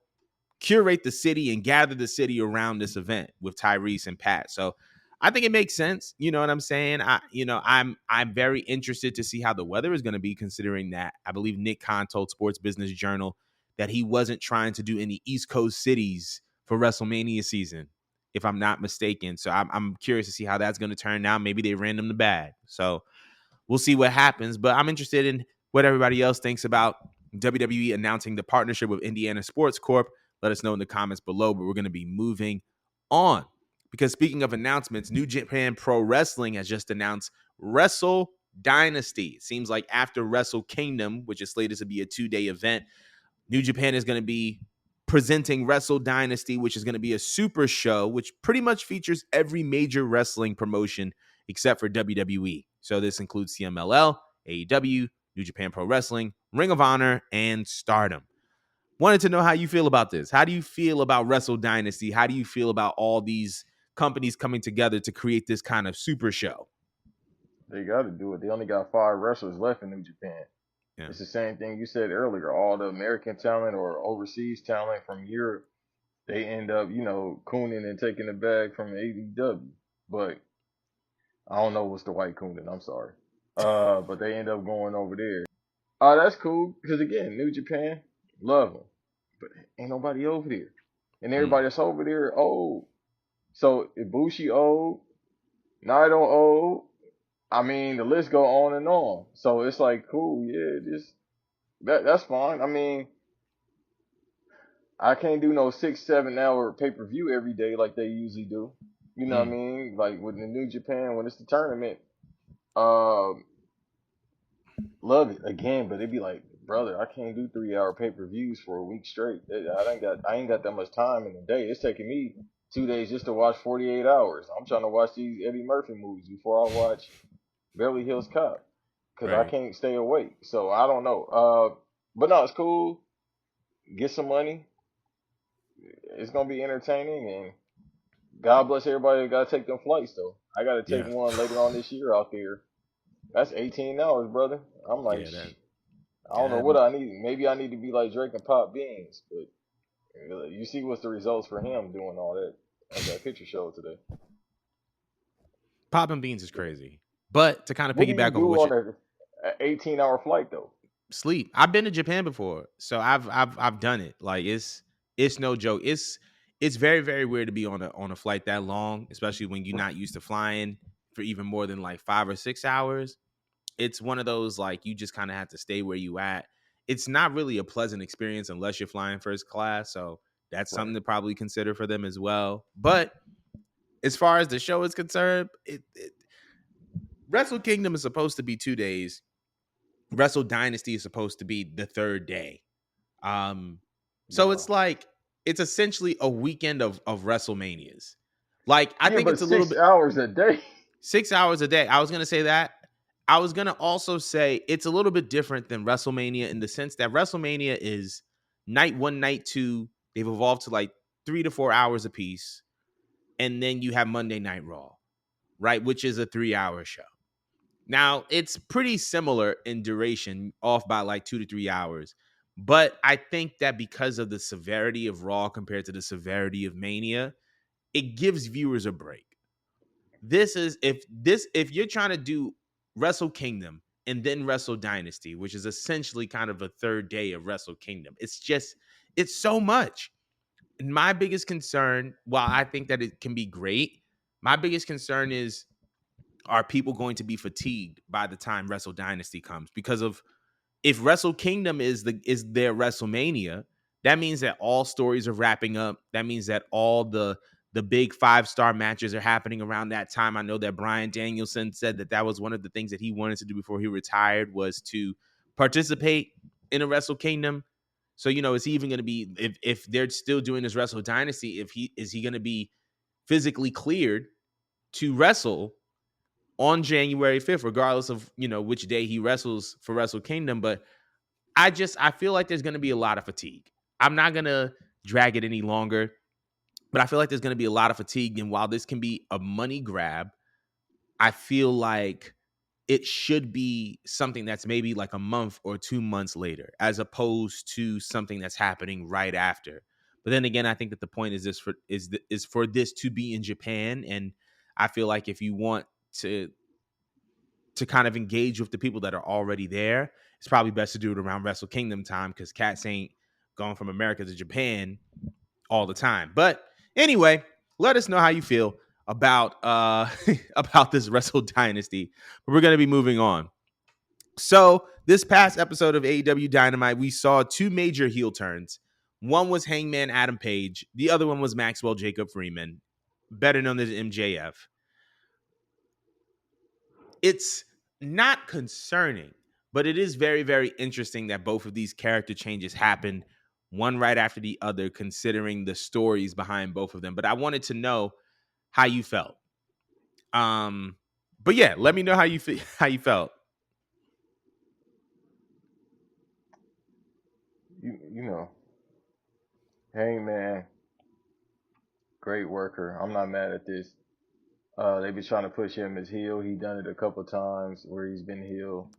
curate the city and gather the city around this event with Tyrese and Pat. So I think it makes sense. You know what I'm saying? I'm very interested to see how the weather is going to be, considering that I believe Nick Khan told Sports Business Journal that he wasn't trying to do any East Coast cities for WrestleMania season, if I'm not mistaken. So I'm curious to see how that's going to turn out. Maybe they ran them the bag. So we'll see what happens. But I'm interested in what everybody else thinks about WWE announcing the partnership with Indiana Sports Corp. Let us know in the comments below, but we're going to be moving on. Because speaking of announcements, New Japan Pro Wrestling has just announced Wrestle Dynasty. It seems like after Wrestle Kingdom, which is slated to be a 2-day event, New Japan is going to be presenting Wrestle Dynasty, which is going to be a super show, which pretty much features every major wrestling promotion except for WWE. So this includes CMLL, AEW, New Japan Pro Wrestling, Ring of Honor, and Stardom. Wanted to know how you feel about this. How do you feel about Wrestle Dynasty? How do you feel about all these companies coming together to create this kind of super show? They got to do it. They only got 5 wrestlers left in New Japan. Yeah. It's the same thing you said earlier. All the American talent or overseas talent from Europe, they end up, cooning and taking the bag from AEW. But I don't know what's the white cooning. I'm sorry. But they end up going over there. Oh, that's cool. Because again, New Japan, love them. But ain't nobody over there. And everybody that's over there old. So Ibushi old, Naito old. I mean, the list go on and on. So it's like, cool, yeah, just that's fine. I mean, I can't do no 6-7 hour pay-per-view every day like they usually do. You know what I mean? Like with the New Japan when it's the tournament. Love it again, but it'd be like, brother, I can't do 3-hour pay-per-views for a week straight. I ain't got that much time in the day. It's taking me 2 days just to watch 48 hours. I'm trying to watch these Eddie Murphy movies before I watch Beverly Hills Cop because I can't stay awake. So I don't know. But no, it's cool. Get some money. It's gonna be entertaining, and God bless everybody that gotta take them flights though. I gotta take one later on this year out there. That's 18 hours, brother. I'm like, Yeah, that I don't know that what I need. Maybe I need to be like Drake and pop beans, but you see what's the results for him doing all that, as that picture showed today. popping beans is crazy. But to kind of What do you piggyback over do what you on a 18-hour flight though? sleep. I've been to Japan before, so I've done it. Like it's no joke. It's very very weird to be on a flight that long, especially when you're not used to flying for even more than like 5 or 6 hours. It's one of those like you just kind of have to stay where you at. It's not really a pleasant experience unless you're flying first class, so that's Right. something to probably consider for them as well. But as far as the show is concerned, Wrestle Kingdom is supposed to be 2 days. Wrestle Dynasty is supposed to be the third day. Um, so it's Wow. like it's essentially a weekend of WrestleManias. Like I Yeah, think but it's a little 6 bit hours a day. 6 hours a day. I was gonna say that. I was gonna also say it's a little bit different than WrestleMania in the sense that WrestleMania is night one, night two. They've evolved to like 3 to 4 hours apiece, and then you have Monday Night Raw, right, which is a 3 hour show. Now, it's pretty similar in duration, off by like 2 to 3 hours. But I think that because of the severity of Raw compared to the severity of Mania, it gives viewers a break. This is if you're trying to do Wrestle Kingdom and then Wrestle Dynasty, which is essentially kind of a third day of Wrestle Kingdom. It's so much. And my biggest concern, while I think that it can be great, my biggest concern is are people going to be fatigued by the time Wrestle Dynasty comes? Because of if Wrestle Kingdom is their WrestleMania, that means that all stories are wrapping up. That means that all the big 5-star matches are happening around that time. I know that Bryan Danielson said that that was one of the things that he wanted to do before he retired was to participate in a Wrestle Kingdom. So is he even going to be if they're still doing this Wrestle Dynasty? If he is he going to be physically cleared to wrestle on January 5th, regardless of, which day he wrestles for Wrestle Kingdom. But I feel like there's going to be a lot of fatigue. I'm not going to drag it any longer, but I feel like there's going to be a lot of fatigue. And while this can be a money grab, I feel like it should be something that's maybe like a month or 2 months later, as opposed to something that's happening right after. But then again, I think that the point is for this to be in Japan, and I feel like if you want to kind of engage with the people that are already there, it's probably best to do it around Wrestle Kingdom time because cats ain't going from America to Japan all the time. But anyway, let us know how you feel about about this Wrestle Dynasty. But we're gonna be moving on. So this past episode of AEW Dynamite, we saw two major heel turns. One was Hangman Adam Page. The other one was Maxwell Jacob Freeman, better known as MJF. It's not concerning, but it is very, very interesting that both of these character changes happened one right after the other, considering the stories behind both of them. But I wanted to know how you felt. But yeah, let me know how you how you felt. You know, hey man, great worker. I'm not mad at this. They be trying to push him as heel. He done it a couple times where he's been heel.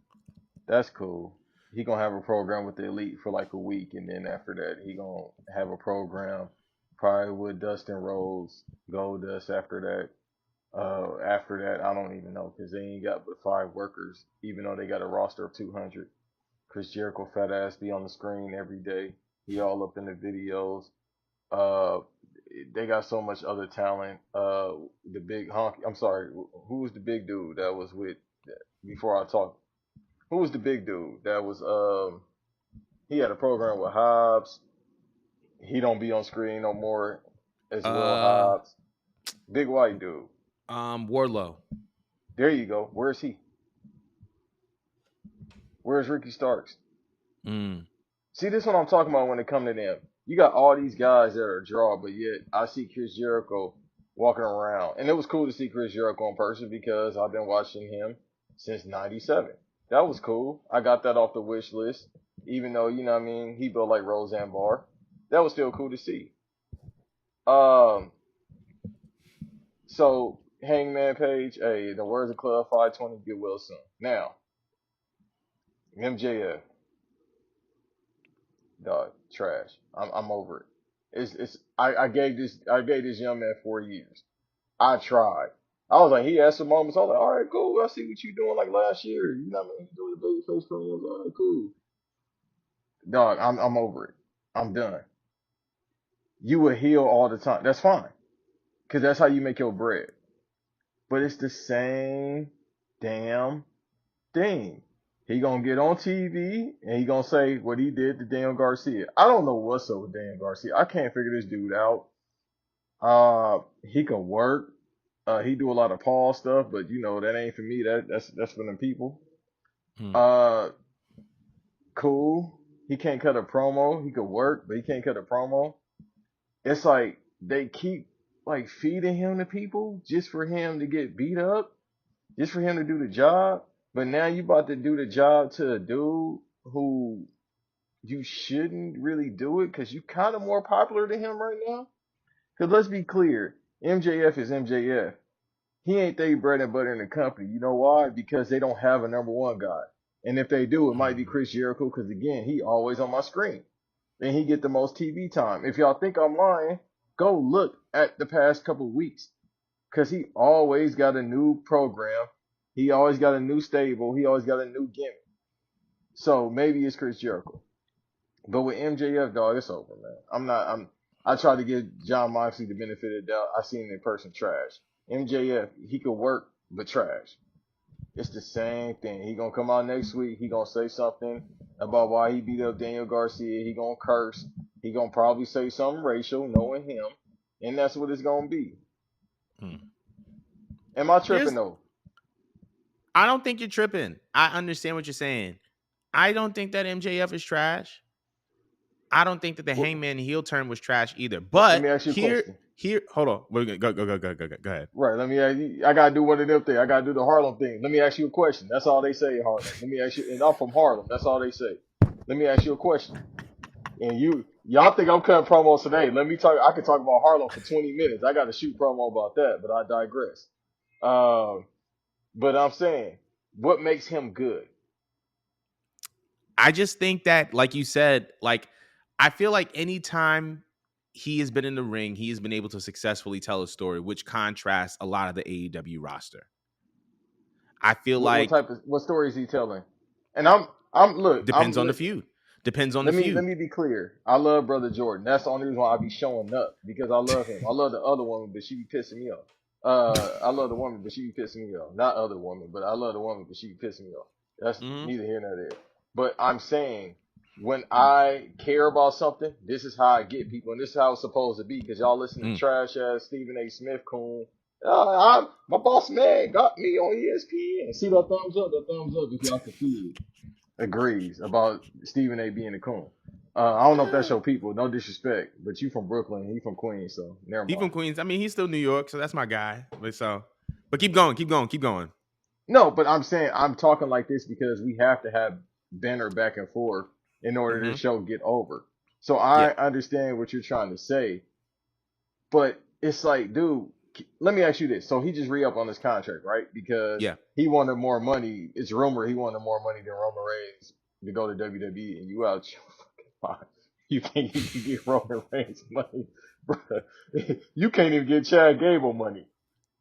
That's cool. He gonna have a program with the elite for like a week, and then after that, he gonna have a program probably with Dustin Rhodes, Goldust. After that, I don't even know because they ain't got but 5 workers, even though they got a roster of 200. Chris Jericho fat ass be on the screen every day. He all up in the videos. Uh, they got so much other talent. The big honk. I'm sorry. Who was the big dude that was with before I talk? Who was the big dude that was? He had a program with Hobbs. He don't be on screen no more as well. Uh, Hobbs, big white dude. Warlow. There you go. Where's he? Where's Ricky Starks? Mm. See, this is what I'm talking about when it comes to them. You got all these guys that are a draw, but yet I see Chris Jericho walking around. And it was cool to see Chris Jericho in person because I've been watching him since 97. That was cool. I got that off the wish list. Even though, you know what I mean, he built like Roseanne Barr. That was still cool to see. Um, so Hangman Page, hey, in the words of Club 520, get well soon. Now, MJF, dog, trash. I'm over it. I gave this young man 4 years. I tried. I was like, he had some moments. I was like, all right, cool. I see what you doing like last year. You know what I mean? You doing the babyface promos. All right, cool. Dog, I'm over it. I'm done. You a heel all the time. That's fine. Cause that's how you make your bread. But it's the same damn thing. He gonna get on TV and he gonna say what he did to Daniel Garcia. I don't know what's up with Daniel Garcia. I can't figure this dude out. He can work. He do a lot of Paul stuff, but you know that ain't for me. That's for them people. Hmm. Cool. He can't cut a promo. He could work, but he can't cut a promo. It's like they keep like feeding him to people just for him to get beat up, just for him to do the job. But now you about to do the job to a dude who you shouldn't really do it because you kind of more popular than him right now. Because let's be clear, MJF is MJF. He ain't they bread and butter in the company. You know why? Because they don't have a number one guy. And if they do, it might be Chris Jericho because, again, he always on my screen. And he get the most TV time. If y'all think I'm lying, go look at the past couple of weeks. Because he always got a new program. He always got a new stable. He always got a new gimmick. So maybe it's Chris Jericho. But with MJF, dog, it's over, man. I tried to give John Moxley the benefit of the doubt. I seen him in person trash. MJF, he could work, but trash. It's the same thing. He gonna come out next week. He gonna say something about why he beat up Daniel Garcia. He gonna curse. He gonna probably say something racial, knowing him, and that's what it's gonna be. Hmm. Am I tripping though? I don't think you're tripping. I understand what you're saying. I don't think that MJF is trash. I don't think that the Well, Hangman heel turn was trash either. let But me ask you a question. hold on. We're gonna go ahead. Right. Let me ask you. I gotta do one of them things. I gotta do the Harlem thing. Let me ask you a question. That's all they say in Harlem. Let me ask you. And I'm from Harlem. That's all they say. Let me ask you a question. And y'all think I'm cutting promos today. Let me talk. I could talk about Harlem for 20 minutes. I got to shoot promo about that, but I digress. But I'm saying, what makes him good? I just think that, like you said, like I feel like anytime he has been in the ring, he has been able to successfully tell a story, which contrasts a lot of the AEW roster. I feel What like type of what story is he telling? And I'm look. depends on the feud. Depends on the Let feud. me be clear. I love Brother Jordan. That's the only reason why I be showing up because I love him. I love the other woman, but she be pissing me off. I love the woman, but she be pissing me off. Not other woman, but I love the woman, but she be pissing me off. That's Mhm. neither here nor there. But I'm saying when I care about something, this is how I get people, and this is how it's supposed to be. Because y'all listen to Mm. trash ass Stephen A. Smith coon. My boss man got me on ESPN. See that thumbs up? That thumbs up if y'all can see it agrees about Stephen A. being a coon. I don't know if that's Eh, your people. No disrespect, but you from Brooklyn, he from Queens, so never He mind. from Queens. I mean, he's still New York, so that's my guy. But keep going, keep going, keep going. No, but I'm saying I'm talking like this because we have to have banner back and forth in order Hmm. to show get over. So Yeah, I understand what you're trying to say, but it's like, dude, let me ask you this. So he just re-up on his contract, right? Because yeah. he wanted more money. It's rumored he wanted more money than Roman Reigns to go to WWE, and you out your fucking mind. You think you can get Roman Reigns money, bro? You can't even get Chad Gable money,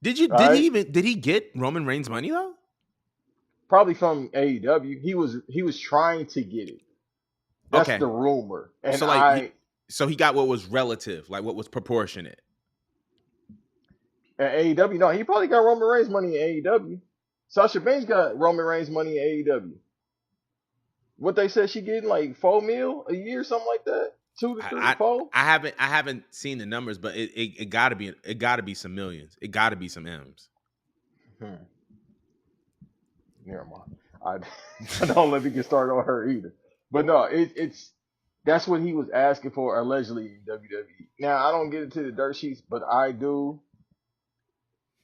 right? Did he get Roman Reigns money though? Probably from AEW. He was trying to get it. That's Okay. the rumor, and So like he got what was relative, like what was proportionate. at AEW. No, he probably got Roman Reigns money in AEW. Sasha Banks got Roman Reigns money in AEW. What they said she getting like 4 mil a year, something like that. 2 to 3, I 4. I haven't seen the numbers, but it gotta be some millions. It gotta be some M's. Hmm. Never mind. I don't let me get started on her either. But no, it's that's what he was asking for allegedly in WWE. Now I don't get into the dirt sheets, but I do.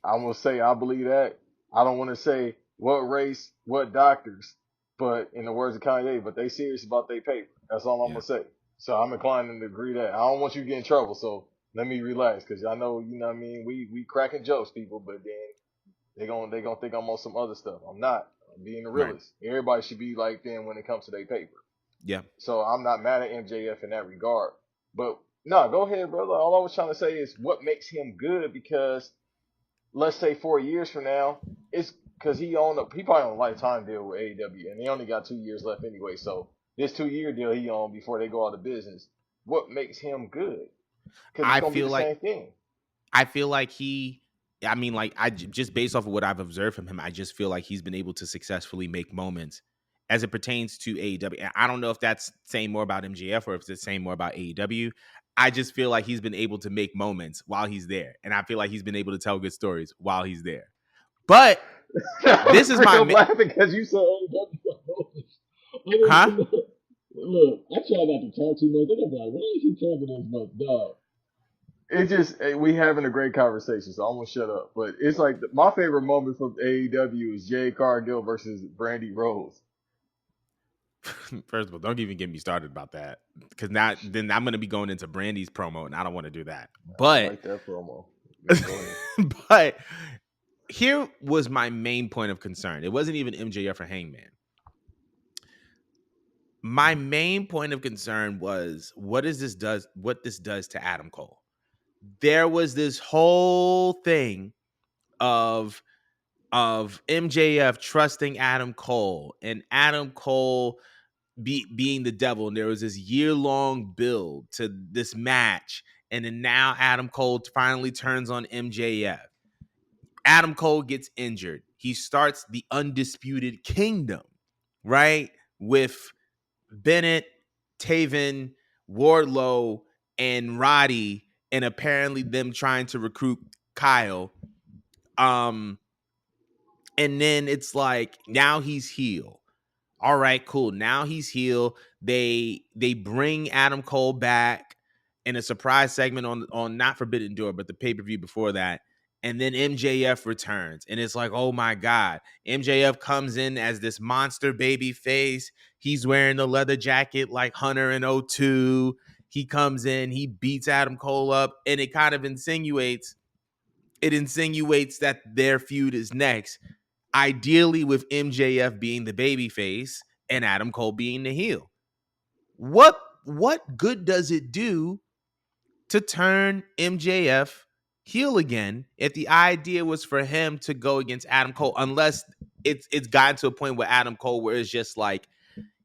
I'm gonna say I believe that. I don't want to say what race, what doctors, but in the words of Kanye, but they serious about their paper. That's all I'm Yeah. gonna say. So I'm inclined to agree that. I don't want you to get in trouble, so Let me relax, cause I know, you know what I mean. We cracking jokes, people, but then they gonna think I'm on some other stuff. I'm not. I'm being the Right. realist. Everybody should be like them when it comes to their paper. Yeah. So I'm not mad at MJF in that regard. But no, go ahead, brother. All I was trying to say is what makes him good, because let's say 4 years from now, it's because he probably on a lifetime deal with AEW, and he only got 2 years left anyway. So this 2 year deal he on before they go out of business. What makes him good? Because it's I gonna be feel the like same thing. I feel like he. I mean, like just based off of what I've observed from him, I just feel like he's been able to successfully make moments as it pertains to AEW. And I don't know if that's saying more about MJF or if it's saying more about AEW. I just feel like he's been able to make moments while he's there, and I feel like he's been able to tell good stories while he's there. But this is my I'm laughing because you said I didn't huh? even know. Look, I try not to talk too much. I'm like, why is he talking this much, dog? It's just we having a great conversation, so I'm gonna shut up. But it's like my favorite moment from AEW is Jay Cargill versus Brandy Rose. First of all, don't even get me started about that because now then I'm going to be going into Brandy's promo, and I don't want to do that. I But like that promo. Yeah, go ahead. but here was my main point of concern. It wasn't even MJF or Hangman. My main point of concern was what this does to Adam Cole. There was this whole thing of MJF trusting Adam Cole and Adam Cole being the devil, and there was this year-long build to this match, and then now Adam Cole finally turns on MJF. Adam Cole gets injured. He starts the Undisputed Kingdom, right? With Bennett, Taven, Wardlow, and Roddy, and apparently them trying to recruit Kyle. Um, and then it's like now he's heel. All right, cool. Now he's heel. They bring Adam Cole back in a surprise segment on not Forbidden Door, but the pay-per-view before that. And then MJF returns. And it's like, oh my God. MJF comes in as this monster baby face. He's wearing the leather jacket like Hunter in '02. He comes in, he beats Adam Cole up, and it kind of insinuates that their feud is next, ideally with MJF being the babyface and Adam Cole being the heel. What good does it do to turn MJF heel again if the idea was for him to go against Adam Cole? Unless it's gotten to a point where Adam Cole where it's just like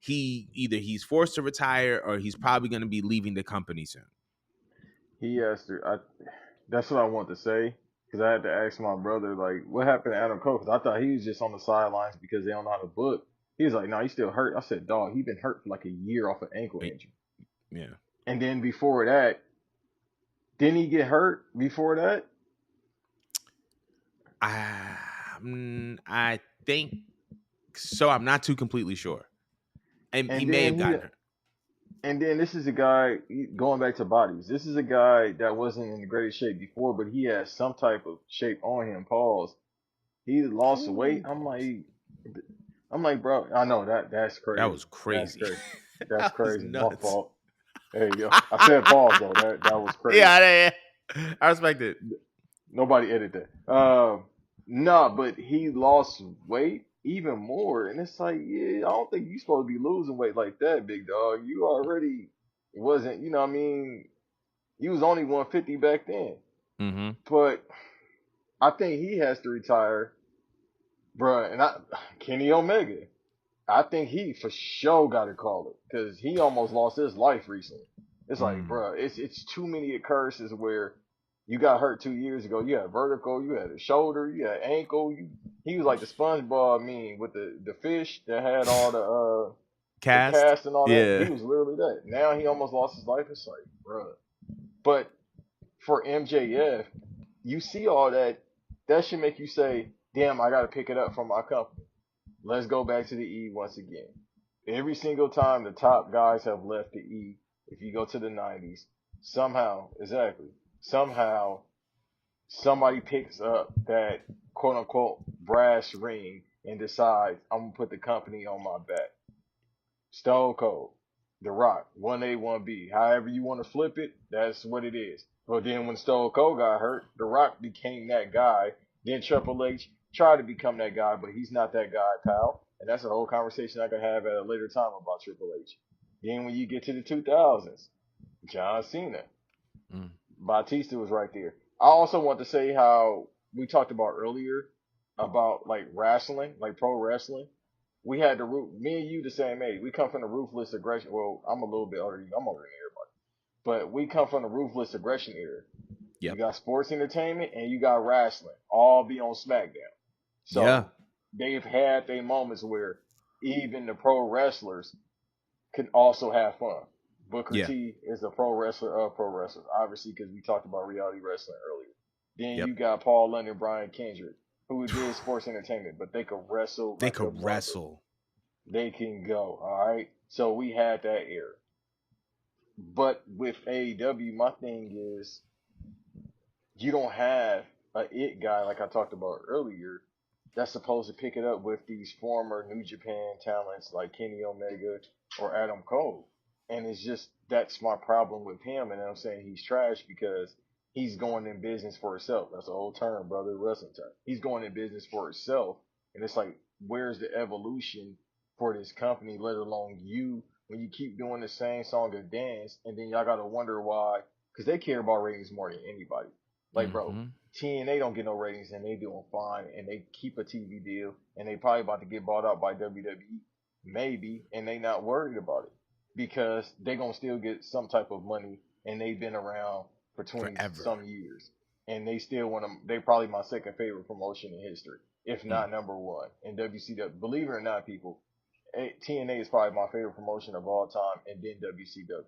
he's forced to retire or he's probably going to be leaving the company soon. He asked her. That's what I want to say, because I had to ask my brother, like, what happened to Adam Cole? Because I thought he was just on the sidelines because they don't know how to book. He was like, no, he's still hurt. I said, dog, he been hurt for like a year off an ankle injury. Yeah. And then before that, didn't he get hurt before that? I think so. I'm not too completely sure. And he And may have then gotten hurt. this is a guy going back to bodies. This is a guy that wasn't in the greatest shape before, but he has some type of shape on him. Pause. He lost weight. Ooh. I'm like, bro. I know that's That crazy. was That's crazy. crazy. That's That was crazy. My nuts. fault. There you go. I said pause though. That was crazy. Yeah, I respect it. Nobody edited that. Nah, but he lost weight even more, and it's like, yeah, I don't think you supposed to be losing weight like that, big dog. You already wasn't, you know what I mean? You was only 150 back then. Mm-hmm. But I think he has to retire, bruh. And Kenny Omega, I think he for sure got to call it because he almost lost his life recently. It's like, Mm. bruh, it's too many occurrences where you got hurt 2 years ago. You had vertigo, you had a shoulder, you had ankle. He was like the SpongeBob meme with the fish that had all the Cast. cast and all that. He Yeah. was literally that. Now he almost lost his life. It's like, bruh. But for MJF, you see all that. That should make you say, damn, I got to pick it up from my company. Let's go back to the E once again. Every single time the top guys have left the E, if you go to the 90s, somehow, somebody picks up that quote unquote brass ring and decides, I'm going to put the company on my back. Stone Cold, The Rock, 1A, 1B, however you want to flip it, that's what it is. But then when Stone Cold got hurt, The Rock became that guy. Then Triple H tried to become that guy, but he's not that guy, pal. And that's a whole conversation I could have at a later time about Triple H. Then when you get to the 2000s, John Cena, Mm. Batista was right there. I also want to say how we talked about earlier about like wrestling, like pro wrestling. We had the root. Me and you the same age. We come from the ruthless aggression. Well, I'm a little bit older than you. I'm older than everybody, but we come from the ruthless aggression era. You Yep. got sports entertainment and you got wrestling. All be on SmackDown. Yeah. So they've had their moments where even the pro wrestlers can also have fun. Booker Yeah. T is a pro wrestler of pro wrestlers, obviously, because we talked about reality wrestling earlier. Then Yep. you got Paul London, Brian Kendrick, who did sports entertainment, but they could wrestle They like a could mother. wrestle. They can go, all right? So we had that era. But with AEW, my thing is you don't have a it guy like I talked about earlier that's supposed to pick it up with these former New Japan talents like Kenny Omega or Adam Cole. And it's just that's my problem with him. And I'm saying he's trash because he's going in business for himself. That's an old term, brother, wrestling term. He's going in business for himself. And it's like, where's the evolution for this company, let alone you, when you keep doing the same song and dance, and then y'all gotta wonder why, because they care about ratings more than anybody. Like, bro, Mm-hmm. TNA don't get no ratings and they doing fine and they keep a TV deal and they probably about to get bought out by WWE, maybe, and they not worried about it because they gonna still get some type of money and they've been around for 20 Forever. some years and they still want to. They probably my second favorite promotion in history, if Mm. not number one. In WCW, believe it or not, people, TNA is probably my favorite promotion of all time, and then WCW,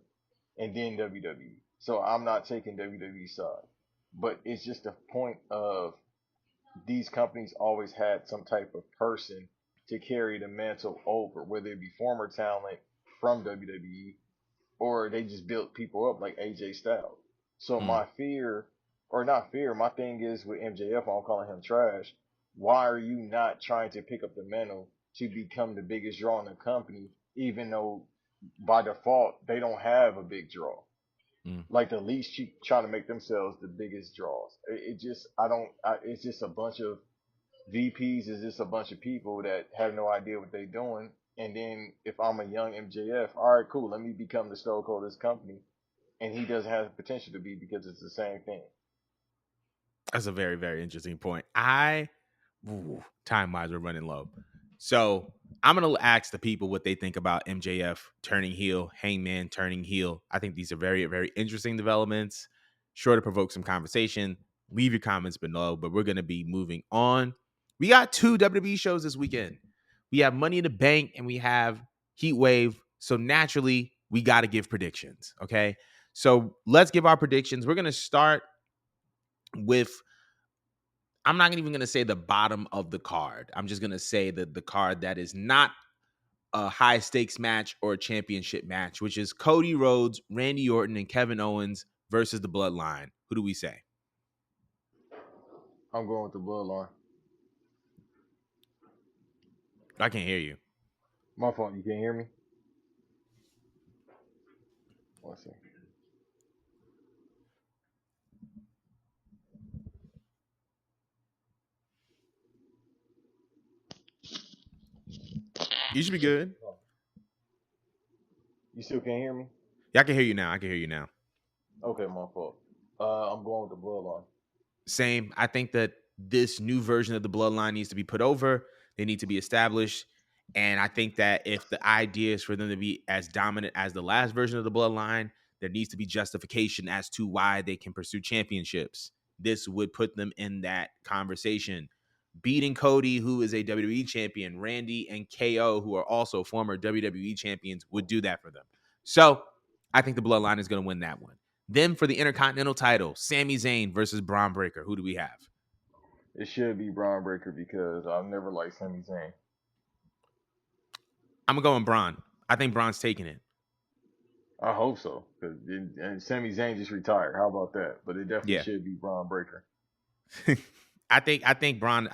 and then WWE. So I'm not taking WWE side, but it's just the point of these companies always had some type of person to carry the mantle over, whether it be former talent from WWE or they just built people up like AJ Styles. So Mm. my fear, or not fear, my thing is with MJF, I'm calling him trash. Why are you not trying to pick up the mantle to become the biggest draw in the company, even though by default they don't have a big draw? Mm. Like the least cheap trying to make themselves the biggest draws. It just I don't. It's just a bunch of VPs. Is just a bunch of people that have no idea what they're doing. And then if I'm a young MJF, all right, cool. Let me become the Stone Cold of this company, and he doesn't have the potential to be because it's the same thing. That's a very, very interesting point. Time wise, we're running low. So I'm going to ask the people what they think about MJF turning heel, Hangman turning heel. I think these are very, very interesting developments. Sure to provoke some conversation. Leave your comments below, but we're going to be moving on. We got 2 WWE shows this weekend. We have Money in the Bank and we have Heatwave. So naturally, we got to give predictions. Okay. So let's give our predictions. We're going to start with, I'm not even going to say the bottom of the card. I'm just going to say that the card that is not a high stakes match or a championship match, which is Cody Rhodes, Randy Orton, and Kevin Owens versus the Bloodline. Who do we say? I'm going with the bloodline. I can't hear you. My fault. You can't hear me. Let's see. You should be good. You still can't hear me? Yeah, I can hear you now. I can hear you now. Okay, my fault. I'm going with the bloodline. Same. I think that this new version of the Bloodline needs to be put over. They need to be established. And I think that if the idea is for them to be as dominant as the last version of the Bloodline, there needs to be justification as to why they can pursue championships. This would put them in that conversation. Beating Cody, who is a WWE champion, Randy and KO, who are also former WWE champions, would do that for them. So I think the Bloodline is going to win that one. Then for the Intercontinental title, Sami Zayn versus Braun Breaker. Who do we have? It should be Braun Breaker because I've never liked Sami Zayn. I'm going Braun. I think Braun's taking it. I hope so. And Sami Zayn just retired. How about that? But it definitely Yeah. should be Braun Breaker. I think Braun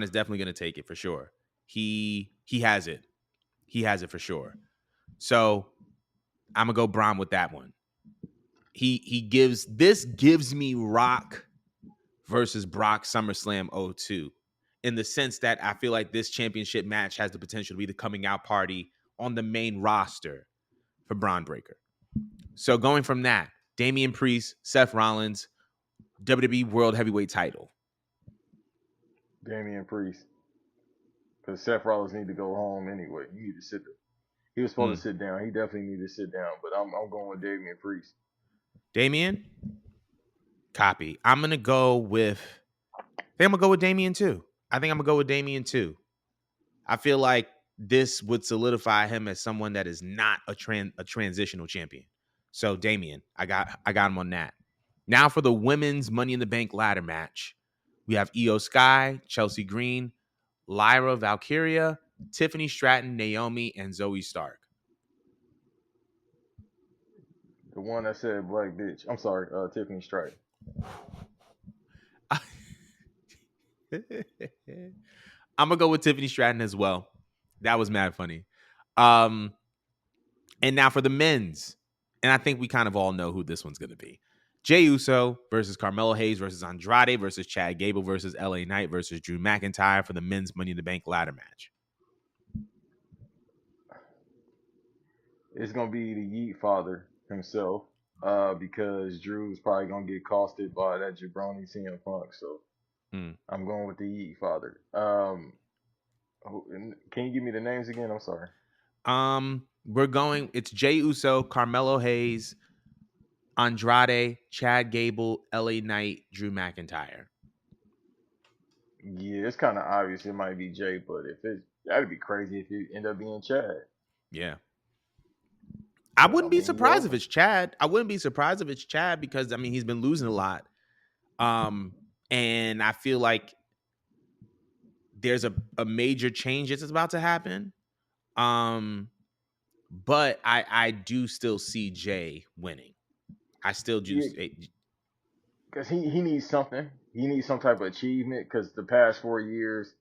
is definitely going to take it for sure. He has it. He has it for sure. So I'm going to go Braun with that one. gives me Rock versus Brock SummerSlam '02 in the sense that I feel like this championship match has the potential to be the coming out party on the main roster for Braun Breaker. So going from that, Damian Priest, Seth Rollins, WWE World Heavyweight title. Damian Priest. Because Seth Rollins need to go home anyway. You need to sit there. He was supposed to sit down. He definitely need to sit down. But I'm going with Damian Priest. Damian? Copy. I'm going to go with Damian too. I feel like this would solidify him as someone that is not a transitional champion. So Damian, I got him on that. Now for the women's Money in the Bank ladder match, we have Io Sky, Chelsea Green, Lyra Valkyria, Tiffany Stratton, Naomi, and Zoe Stark. The one that said black bitch. I'm sorry, Tiffany Stratton. I'm gonna go with Tiffany Stratton as well. That was mad funny. And now for the men's, and I think we kind of all know who this one's gonna be. Jey Uso versus Carmelo Hayes versus Andrade versus Chad Gable versus LA Knight versus Drew McIntyre for the men's Money in the Bank ladder match. It's gonna be the Yeet father himself, because Drew's probably gonna get costed by that jabroni CM Punk. So I'm going with the Yeet father. Can you give me the names again? I'm sorry. It's Jey Uso, Carmelo Hayes, Andrade, Chad Gable, LA Knight, Drew McIntyre. Yeah, it's kind of obvious it might be Jay, but that'd be crazy if it end up being Chad. Yeah. I wouldn't be surprised if it's Chad. Because he's been losing a lot. And I feel like there's a major change that's about to happen. But I do still see Jay winning. I still do. Because he needs something. He needs some type of achievement, because the past 4 years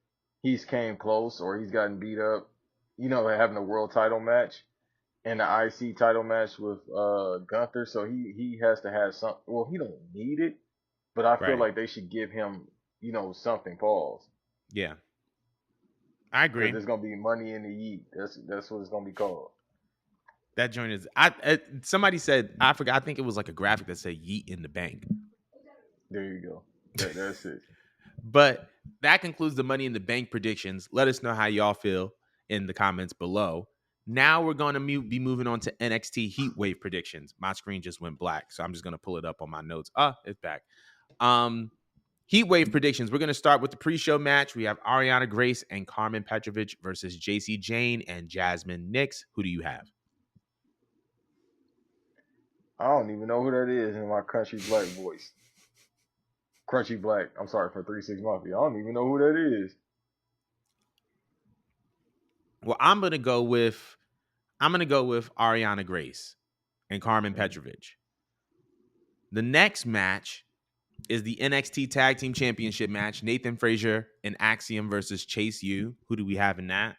he's came close or he's gotten beat up. Having a world title match and the IC title match with Gunther. So he has to have something. Well, he don't need it, but I feel like they should give him, something. Pause. Yeah. I agree. There's gonna be money in the Yeet. That's what it's gonna be called. That joint is. Somebody said, I forgot. I think it was like a graphic that said "Yeet in the Bank." There you go. That's it. But that concludes the Money in the Bank predictions. Let us know how y'all feel in the comments below. Now we're going to be moving on to NXT Heatwave predictions. My screen just went black, so I'm just going to pull it up on my notes. It's back. Heatwave predictions. We're going to start with the pre-show match. We have Ariana Grace and Carmen Petrovic versus JC Jane and Jasmine Nix. Who do you have? I don't even know who that is in my country black voice. Crunchy Black. I'm sorry for 3-6 Mafia. I don't even know who that is. Well, I'm gonna go with Ariana Grace and Carmen Petrovic. The next match is the NXT Tag Team Championship match. Nathan Frazier and Axiom versus Chase U. Who do we have in that?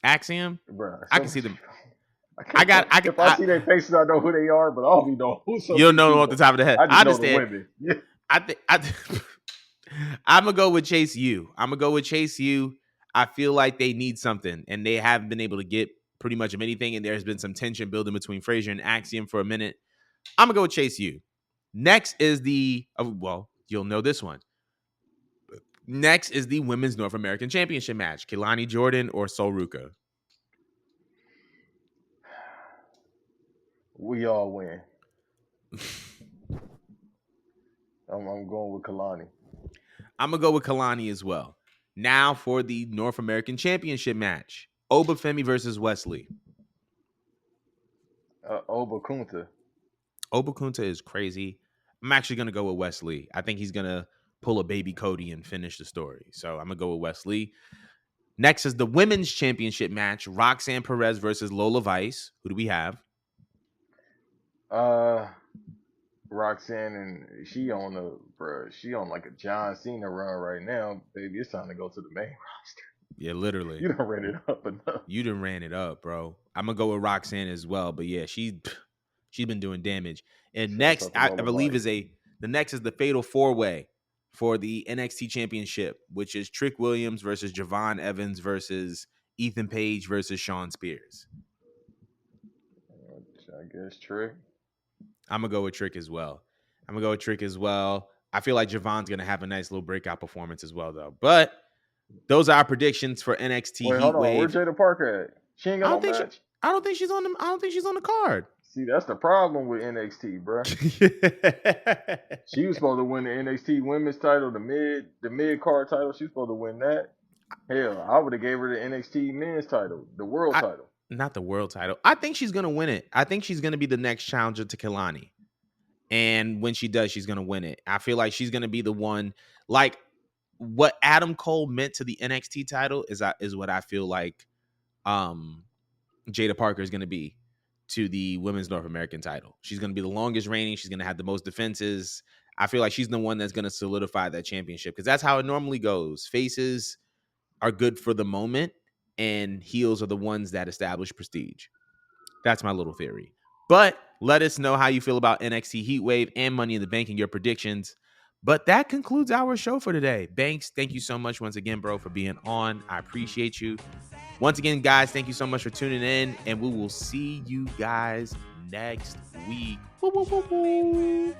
Axiom? Bruh, I can see them. If I see their faces, I know who they are, but I don't even know who. You don't know them off the top of the head. I just know the women. Yeah. I'm gonna go with Chase U. I feel like they need something, and they haven't been able to get pretty much of anything. And there's been some tension building between Frazier and Axiom for a minute. I'm gonna go with Chase U. Next is you'll know this one. Next is the Women's North American Championship match: Keilani Jordan or Sol Ruka. We all win. I'm going with Keilani. I'm going to go with Keilani as well. Now for the North American Championship match. Obafemi versus Wesley. Obakunta. Obakunta is crazy. I'm actually going to go with Wesley. I think he's going to pull a baby Cody and finish the story. So I'm going to go with Wesley. Next is the Women's Championship match. Roxanne Perez versus Lola Vice. Who do we have? Roxanne, and she on like a John Cena run right now, baby. It's time to go to the main roster. Yeah, literally. You done ran it up enough. You done ran it up, bro. I'm gonna go with Roxanne as well, but yeah, she's been doing damage. And Shout next, out to I Lola believe Mike. the next is the Fatal 4-Way for the NXT Championship, which is Trick Williams versus Javon Evans versus Ethan Page versus Shawn Spears. I guess Trick. I'm gonna go with Trick as well. I feel like Javon's gonna have a nice little breakout performance as well, though. But those are our predictions for NXT Wait, hold on. Where Heatwave. Jada Parker at? She ain't I got no don't think she. match. I don't think she's on the. I don't think she's on the card. See, that's the problem with NXT, bro. She was supposed to win the NXT Women's title, the mid card title. She was supposed to win that. Hell, I would have gave her the NXT Men's title, the World title. Not the world title. I think she's gonna win it. I think she's gonna be the next challenger to Kelani, and when she does, she's gonna win it. I feel like she's gonna be the one. Like what Adam Cole meant to the NXT title is what I feel like Jada Parker is gonna be to the Women's North American title. She's gonna be the longest reigning. She's gonna have the most defenses. I feel like she's the one that's gonna solidify that championship because that's how it normally goes. Faces are good for the moment, and heels are the ones that establish prestige. That's my little theory. But let us know how you feel about NXT Heatwave and Money in the Bank and your predictions. But that concludes our show for today. Banks, thank you so much once again, bro, for being on. I appreciate you. Once again, guys, thank you so much for tuning in, and we will see you guys next week. Woo, woo, woo, woo.